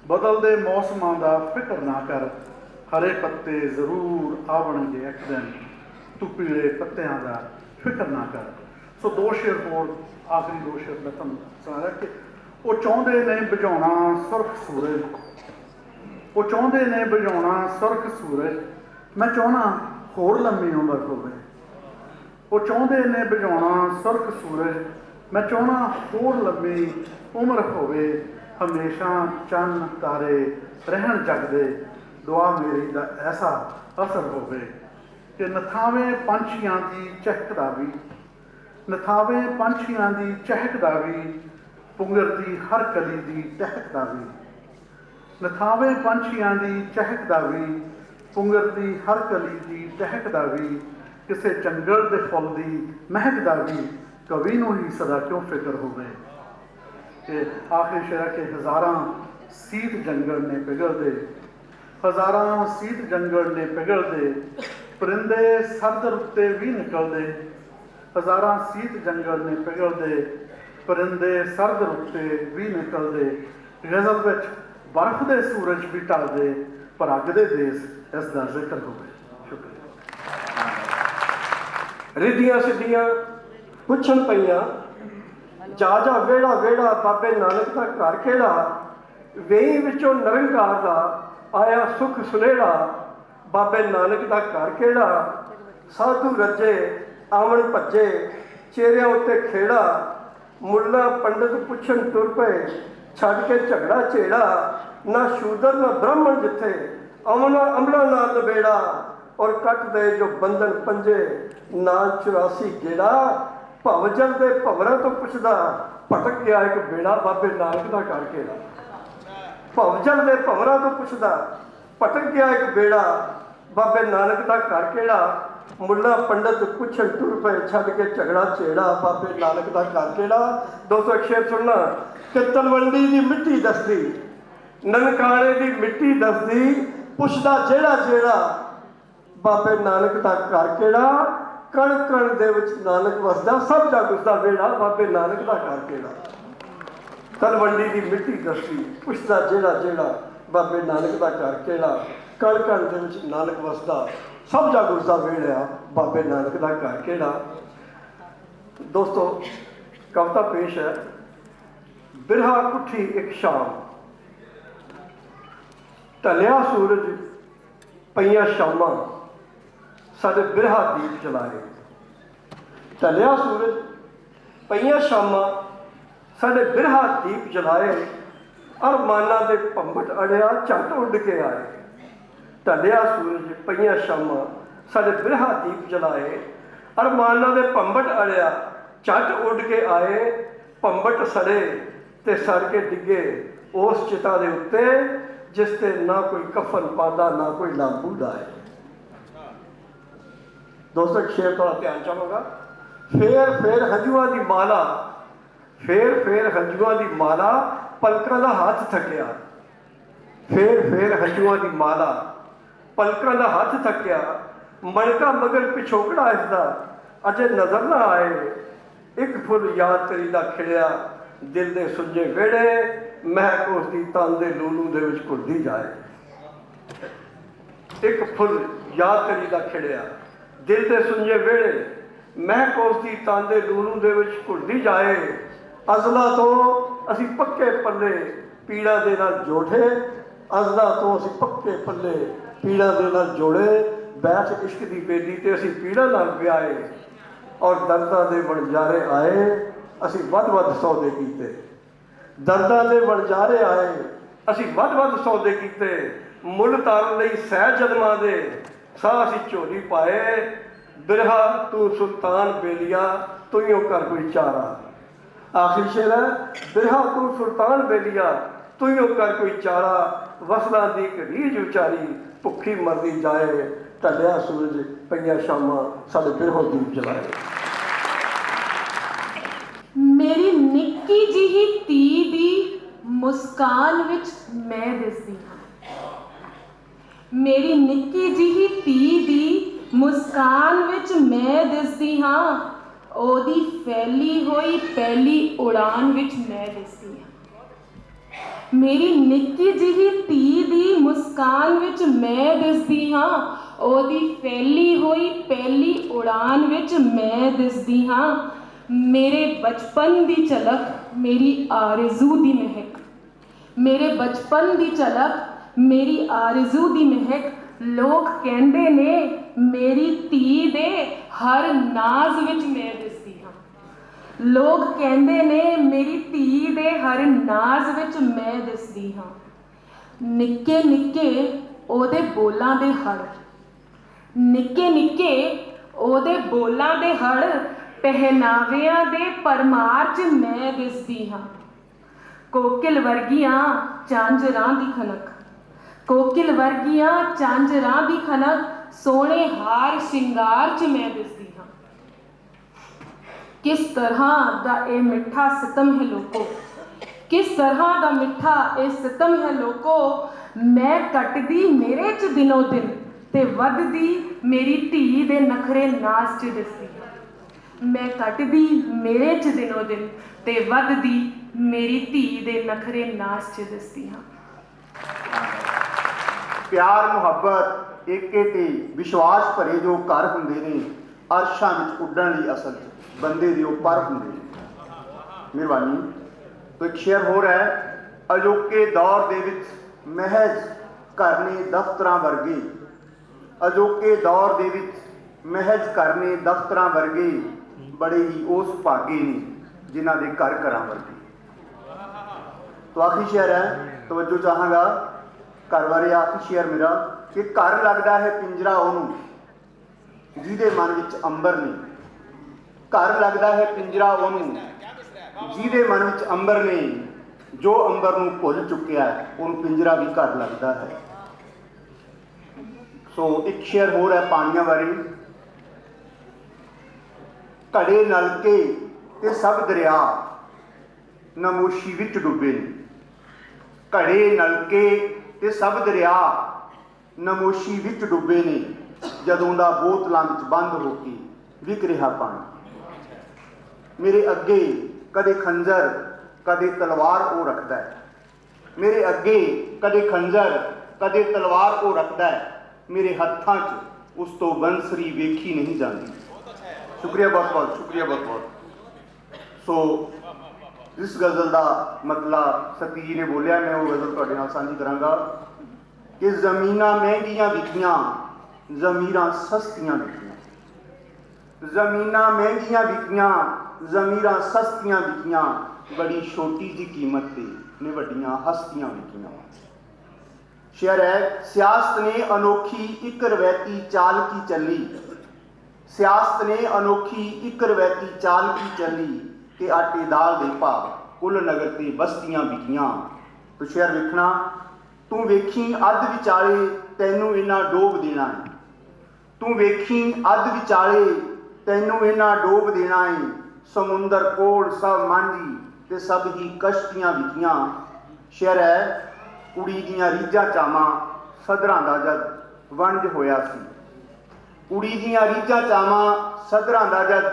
बदलदे मौसमां दा फिक्र ना कर। हरे पत्ते जरूर आवणगे एक दिन, तू पीले पत्तियां दा फिक्र ना कर। सो दो शेर होर, आखिरी दो शेर मैं तुहानूं सुणाया कि वो चाहुंदे ने बुझाउणा सुरख सूरज, वो चाहुंदे ने बुझाउणा सुरख सूरज। मैं चाहुंदा होर लंबी उम्र होवे। वो चाहुंदे ने बुझाउणा सुरख सूरज, मैं चाहुंदा होर लंबी उम्र होवे। हमेशा चन्न तारे रहन जगदे, दुआ मेरी दा ऐसा असर होवे कि नथावे पंछियां दी चहक दा भी, नथावे पंछियां दी चहक दा भी, पुंगर दी हर कली दी टहक दा भी। नथावे पंछियां दी चहक दा भी, पुंगर दी हर कली दी टहक दा भी। किसे जंगल दे फुल दी महक दा भी, कवि नूं ही सदा क्यों फिक्र होवे। कि आखिरी शेर के हज़ारां सीत जंगल ने पिघलदे, हज़ारां सीत जंगल ने पिघलदे, परिंदे सरदर उत्ते भी निकलदे। हज़ारां सीत जंगल ने पिघलदे, परिंदे सरदर उत्ते भी निकलदे। गज़ल विच बर्फ दे सूरज भी ढलदे, पर अग दे देस इस दा जिक्र होवे। शुक्रिया। रिधियां सिद्धियां पुछण पईयां, जा जा वेड़ा वेड़ा बाबे नानक दा घर केड़ा। वेही विचों निरंकार दा आया सुख सुनेड़ा, बाबे नानक दा घर केड़ा। साधु रजे आवन भज्जे, चेहरिਆਂ उत्ते खेड़ा। ਮੁੱਲਾ ਪੰਡਤ ਪੁੱਛਣ ਤੁਰ ਪਏ, ਛੱਡ ਕੇ ਝਗੜਾ ਝੇੜਾ। ਨਾ ਸ਼ੂਦਰ ਨਾ ਬ੍ਰਾਹਮਣ ਜਿੱਥੇ, ਅਮਲਾ ਨਾਲ ਨਬੇੜਾ। ਔਰ ਕੱਟ ਦੇ ਜੋ ਬੰਧਨ ਪੰਜੇ, ਨਾ 84 ਗੇੜਾ। ਭਵਜਲ ਦੇ ਭਵਰਾਂ ਤੋਂ ਪੁੱਛਦਾ, ਭਟਕ ਗਿਆ ਇੱਕ ਬੇੜਾ, ਬਾਬੇ ਨਾਨਕ ਦਾ ਕਰ ਘੇੜਾ। ਭਵਜਲ ਦੇ ਭਵਰਾਂ ਤੋਂ ਪੁੱਛਦਾ, ਭਟਕ ਗਿਆ ਇੱਕ ਬੇੜਾ, ਬਾਬੇ ਨਾਨਕ ਦਾ ਘਰ ਕਿਹੜਾ। ਮੁੱਲਾ ਪੰਡਤ ਪੁੱਛਣ ਤੁਰ ਪਏ, ਛੱਡ ਕੇ ਝਗੜਾ ਝੇੜਾ, ਬਾਬੇ ਨਾਨਕ ਦਾ ਘਰ ਕਿਹੜਾ। 200 ਸ਼ੇਰ ਸੁਣਨਾ ਕਿ ਤਲਵੰਡੀ ਦੀ ਮਿੱਟੀ ਦੱਸਦੀ, ਨਨਕਾਣੇ ਦੀ ਮਿੱਟੀ ਦੱਸਦੀ, ਪੁੱਛਦਾ ਜਿਹੜਾ ਜਿਹੜਾ, ਬਾਬੇ ਨਾਨਕ ਦਾ ਘਰ ਕਿਹੜਾ। ਕਣ ਕਣ ਦੇ ਵਿੱਚ ਨਾਨਕ ਵਸਦਾ, ਸਭ ਜਗ ਉਸਦਾ ਵੇੜਾ, ਬਾਬੇ ਨਾਨਕ ਦਾ ਘਰ ਕਿਹੜਾ। ਤਲਵੰਡੀ ਦੀ ਮਿੱਟੀ ਦੱਸਦੀ, ਪੁੱਛਦਾ ਜਿਹੜਾ ਜਿਹੜਾ, ਬਾਬੇ ਨਾਨਕ ਦਾ ਘਰ ਕਿਹੜਾ। ਕਣ ਕਣ ਦੇ ਵਿੱਚ ਨਾਨਕ ਵਸਦਾ, ਸਭ ਜਗ ਉਸਦਾ ਵੇੜਾ, ਬਾਬੇ ਨਾਨਕ ਦਾ ਘਰ ਕਿਹੜਾ। ਦੋਸਤੋ, ਕਵਿਤਾ ਪੇਸ਼ ਹੈ। ਬਿਰਹਾ ਕੁੱਠੀ ਇੱਕ ਸ਼ਾਮ, ਢਲਿਆ ਸੂਰਜ ਪਈਆਂ ਸ਼ਾਮਾਂ, ਸਾਡੇ ਬਿਰਹਾ ਦੀਪ ਜਲਾਏ। ਢਲਿਆ ਸੂਰਜ ਪਈਆਂ ਸ਼ਾਮਾਂ, ਸਾਡੇ ਬਿਰਹਾ ਦੀਪ ਜਲਾਏ। ਅਰਮਾਨਾਂ ਦੇ ਭੰਬਟ ਅੜਿਆ, ਝੱਟ ਉੱਡ ਕੇ ਆਏ। ਢਲਿਆ ਸੂਰਜ ਪਈਆਂ ਸ਼ਾਮਾਂ, ਸਾਡੇ ਬਿਰਹਾ ਦੀਪ ਜਲਾਏ। ਅਰਮਾਨਾਂ ਦੇ ਭੰਬਟ ਅੜਿਆ, ਝੱਟ ਉੱਡ ਕੇ ਆਏ। ਭੰਬਟ ਸੜੇ ਤੇ ਸੜ ਕੇ ਡਿੱਗੇ ਉਸ ਚਿਤਾ ਦੇ ਉੱਤੇ, ਜਿਸ ਤੇ ਨਾ ਕੋਈ ਕਫਨ ਪਾਉਂਦਾ, ਨਾ ਕੋਈ ਲਾਂਬੂ ਡਾਏ। ਦੋਸਤੋ, ਸ਼ੇਰ ਥੋੜਾ ਧਿਆਨ ਚਾਹਾਂਗਾ। ਫੇਰ ਫੇਰ ਹੰਝੂਆਂ ਦੀ ਮਾਲਾ, ਫੇਰ ਫੇਰ ਹੰਝੂਆਂ ਦੀ ਮਾਲਾ, ਪਲਕਾਂ ਦਾ ਹੱਥ ਥੱਕਿਆ। ਫੇਰ ਫੇਰ ਹੰਝੂਆਂ ਦੀ ਮਾਲਾ, ਪਲਕਾਂ ਦਾ ਹੱਥ ਥੱਕਿਆ। ਮਣਕਾ ਮਗਰ ਪਿਛੋਕੜਾ ਇਸਦਾ, ਅਜੇ ਨਜ਼ਰ ਨਾ ਆਏ। ਇੱਕ ਫੁੱਲ ਯਾਦ ਕਰੀ ਦਾ ਖਿੜਿਆ, ਦਿਲ ਦੇ ਸੁੱਜੇ ਵਿਹੜੇ, ਮਹਿਕ ਉਸ ਦੀ ਤਨ ਦੇ ਲੂਲੂ ਦੇ ਵਿੱਚ ਘੁਲਦੀ ਜਾਏ। ਇੱਕ ਫੁੱਲ ਯਾਦ ਕਰੀ ਦਾ ਖਿੜਿਆ, ਦਿਲ ਦੇ ਸੁੱਜੇ ਵਿਹੜੇ, ਮਹਿਕ ਉਸ ਦੀ ਤਨ ਦੇ ਲੂਲੂ ਦੇ ਵਿੱਚ ਘੁਲਦੀ ਜਾਏ। ਅਜ਼ਲਾਂ ਤੋਂ ਅਸੀਂ ਪੱਕੇ ਪੱਲੇ ਪੀੜਾ ਦੇ ਨਾਲ ਜੋੜੇ, ਅਜ਼ਲਾਂ ਤੋਂ ਅਸੀਂ ਪੱਕੇ ਪੱਲੇ ਪੀੜਾ ਦੇ ਨਾਲ ਜੋੜੇ। ਬੈਠ ਇਸ਼ਕ ਦੀ ਬੇਦੀ ਤੇ ਅਸੀਂ ਪੀੜਾ ਨਾਲ ਵਿਆਹੇ, ਔਰ ਦਰਦਾਂ ਦੇ ਵਣਜਾਰੇ ਆਏ, ਅਸੀਂ ਵੱਧ-ਵੱਧ ਸੌਦੇ ਕੀਤੇ। ਦਰਦਾਂ ਦੇ ਵਣਜਾਰੇ ਆਏ, ਅਸੀਂ ਵੱਧ-ਵੱਧ ਸੌਦੇ ਕੀਤੇ। ਮੁੱਲ ਤਾਰਨ ਲਈ ਸਹਿ ਜਨਮਾਂ ਦੇ, ਸਾਹ ਅਸੀਂ ਝੋਲੀ ਪਾਏ। ਬਿਰਹਾ ਤੂੰ ਸੁਲਤਾਨ ਬੇਲੀਆ, ਤੂੰ ਕਰ ਕੋਈ ਚਾਰਾ। ਆਖਰੀ ਸ਼ੇਰ ਹੈ। ਬਿਰਹਾ ਤੂੰ ਸੁਲਤਾਨ ਬੇਲੀਆ, ਤੂੰ ਕਰ ਕੋਈ ਚਾਰਾ। ਵਸਲਾਂ ਦੀ ਇੱਕ ਰੀਝ ਉਚਾਰੀ, ਭੁੱਖੀ ਮਰਦੀ ਜਾਏ। ਢਲਿਆ ਸੂਰਜ ਪਈਆਂ ਸ਼ਾਮਾਂ, ਸਾਡੇ ਬਿਰਹੋਂ ਦੀਪ ਜਲਾਏ। ਮੇਰੀ ਨਿੱਕੀ ਜਿਹੀ ਧੀ ਦੀ ਮੁਸਕਾਨ ਵਿੱਚ ਮੈਂ ਦਿਸਦੀ ਹਾਂ। ਮੇਰੀ ਨਿੱਕੀ ਜਿਹੀ ਧੀ ਦੀ ਮੁਸਕਾਨ ਵਿੱਚ ਮੈਂ ਦਿਸਦੀ ਹਾਂ। ਉਹਦੀ ਫੈਲੀ ਹੋਈ ਪਹਿਲੀ ਉਡਾਨ ਵਿੱਚ ਮੈਂ ਦਿਸਦੀ ਹਾਂ। ਮੇਰੀ ਨਿੱਕੀ ਜਿਹੀ ਧੀ ਦੀ ਮੁਸਕਾਨ ਵਿੱਚ ਮੈਂ ਦਿਸਦੀ ਹਾਂ। ਉਹਦੀ ਫੈਲੀ ਹੋਈ ਪਹਿਲੀ ਉਡਾਨ ਵਿੱਚ ਮੈਂ ਦਿਸਦੀ ਹਾਂ। ਮੇਰੇ ਬਚਪਨ ਦੀ ਝਲਕ, ਮੇਰੀ ਆਰਜ਼ੂ ਦੀ ਮਹਿਕ, ਮੇਰੇ ਬਚਪਨ ਦੀ ਝਲਕ, ਮੇਰੀ ਆਰਜ਼ੂ ਦੀ ਮਹਿਕ। ਲੋਕ ਕਹਿੰਦੇ ਨੇ ਮੇਰੀ ਧੀ ਦੇ ਹਰ ਨਾਜ਼ ਵਿੱਚ ਮੈਂ ਦਿਸਦੀ ਹਾਂ। ਲੋਕ ਕਹਿੰਦੇ ਨੇ ਮੇਰੀ ਧੀ ਦੇ ਹਰ ਨਾਜ਼ ਵਿੱਚ ਮੈਂ ਦਿਸਦੀ ਹਾਂ। ਨਿੱਕੇ ਨਿੱਕੇ ਉਹਦੇ ਬੋਲਾਂ ਦੇ ਹੜ, ਨਿੱਕੇ ਨਿੱਕੇ ਉਹਦੇ ਬੋਲਾਂ ਦੇ ਹੜ, ਪਹਿਨਾਵਿਆਂ ਦੇ ਪਰਮਾਰ 'ਚ ਮੈਂ ਦਿਸਦੀ ਹਾਂ। ਕੋਕਿਲ ਵਰਗੀਆਂ ਝਾਂਜਰਾਂ ਦੀ ਖਨਕ, ਕੋਕਿਲ ਵਰਗੀਆਂ ਝਾਂਜਰਾਂ ਦੀ ਖਨਕ, ਸੋਹਣੇ ਹਾਰ ਸ਼ਿੰਗਾਰ 'ਚ ਮੈਂ ਦਿਸਦੀ ਹਾਂ। ਕਿਸ ਤਰ੍ਹਾਂ ਦਾ ਇਹ ਮਿੱਠਾ ਸਿਤਮ ਹੈ ਲੋਕੋ, ਕਿਸ ਤਰ੍ਹਾਂ ਦਾ ਮਿੱਠਾ ਇਹ ਸਿਤਮ ਹੈ ਲੋਕੋ। ਮੈਂ ਕੱਟਦੀ ਮੇਰੇ 'ਚ ਦਿਨੋਂ ਦਿਨ, ਤੇ ਵੱਧਦੀ ਮੇਰੀ ਧੀ ਦੇ ਨਖਰੇ ਨਾਜ਼ 'ਚ ਦਿਸਦੀ ਹਾਂ। ਮੈਂ ਕੱਟਦੀ ਮੇਰੇ 'ਚ ਦਿਨੋਂ ਦਿਨ, ਤੇ ਵੱਧਦੀ ਮੇਰੀ ਧੀ ਦੇ ਨਖਰੇ ਨਾਜ਼ 'ਚ ਦਿਸਦੀ ਹਾਂ। ਪਿਆਰ ਮੁਹੱਬਤ ਏਕੇ ਤੇ ਵਿਸ਼ਵਾਸ ਭਰੇ ਜੋ ਘਰ ਹੁੰਦੇ ਨੇ, ਅਰਸ਼ਾਂ ਵਿੱਚ ਉੱਡਣ ਲਈ ਅਸਲ 'ਚ ਬੰਦੇ ਦੇ ਉਹ ਪਰ ਹੁੰਦੇ ਨੇ। ਮਿਹਰਬਾਨੀ। ਤੋਂ ਇੱਕ ਸ਼ੇਰ ਹੋਰ ਹੈ। ਅਜੋਕੇ ਦੌਰ ਦੇ ਵਿੱਚ ਮਹਿਜ਼ ਘਰ ਨੇ ਦਫ਼ਤਰਾਂ ਵਰਗੇ, ਅਜੋਕੇ ਦੌਰ ਦੇ ਵਿੱਚ ਮਹਿਜ਼ ਘਰ ਨੇ ਦਫ਼ਤਰਾਂ ਵਰਗੇ, ਬੜੇ ਹੀ ਉਸ ਭਾਗੇ ਨੇ जिन्हां दे घर घरां वर्गे। तो आखिरी शेर है, तवज्जो चाहांगा घर बारे। आखिरी शेर मेरा कि घर लगदा है पिंजरा ओनू जिहदे मन विच अंबर नहीं। घर लगदा है पिंजरा ओनू जिहदे मन विच अंबर नहीं, जो अंबर नूं भुल चुकिया है उहनूं पिंजरा भी घर लगदा है। सो एक शेर होर है पानियां बारे। घड़े नलके ते सब दरिया नमोशी विच डुबे ने। घड़े नलके ते सब दरिया नमोशी विच डुबे ने, जदों दा बोतलां विच बंद हो के विक रिहा पानी। मेरे अगे कदे खंजर कदे तलवार ओ रखदा है। मेरे अगे कदे खंजर कदे तलवार ओ रखदा है। मेरे हत्थां च उस तो बंसरी वेखी नहीं जाती। शुक्रिया, बहुत बहुत शुक्रिया, बहुत बहुत। सो इस गज़ल का मतलब सती जी ने बोलिया, मैं वो गज़ल तुहाडे नाल साझी करांगा कि ज़मीनां महंगियां विकियां ज़मीरां सस्तियां विकियां। ज़मीनां महंगियां विकियां ज़मीरां सस्तियां विकियां, बड़ी छोटी जी कीमत ते ने वड्डियां हस्तियां विकियां। शेर है, सियासत ने अनोखी एक रवैती चाल की चली। सियासत ने अनोखी एक रवैती चाल की चली, ते आटे दाल दे भाव कुल नगर ते बस्तियां विकियां। तो शेर वेखना, तू वेखी अध विचाले तैनू इन्ना डोब देना है। तू वेखी अध विचाले तैनू इन्ना डोब देना है। समुंदर कोल सब मांझी ते सब ही कश्तियां विकियां। शेर है, कुड़ी दियां रीझां चावां सदरां दा जद वंज होया सी। कुड़ी दियां रीझां चावां सदरां दा जद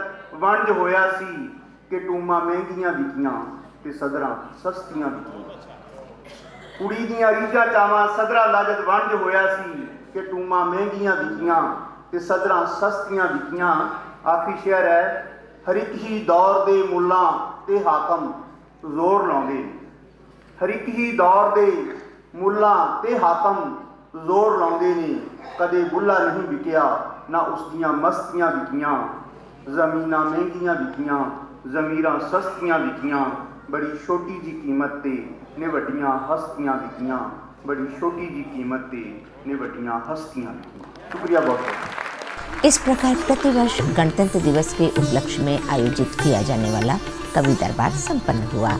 वंज होया सी, कि टूमां महंगियां विकियां ते सदरां सस्तियां विकियां। कुड़ी दियां रीझां चावां सदरां दा जद वंज होया सी, कि टूमां महंगियां विकियां ते सदरां सस्तियां विकियां। आखिरी शेर है, हर एक ही दौर दे मुल्लां ते हाकम जोर लाउंदे। हर एक ही दौर दे मुल्लां ते हाकम जोर लाउंदे ने। कदे बुल्ला नहीं विकिया ना उसदियां मस्तियां विकियां। ज़मीनां महंगियां विकियां ज़मीरां सस्तियां विकियां, बड़ी छोटी जी कीमत ते ने वड्डियां हस्तियां विकियां। बड़ी छोटी जी कीमत ते ने वड्डियां हस्तियां विकियां। शुक्रिया बहुत बहुत। इस प्रकार प्रतिवर्ष गणतंत्र दिवस के उपलक्ष्य में आयोजित किया जाने वाला कवि दरबार संपन्न हुआ।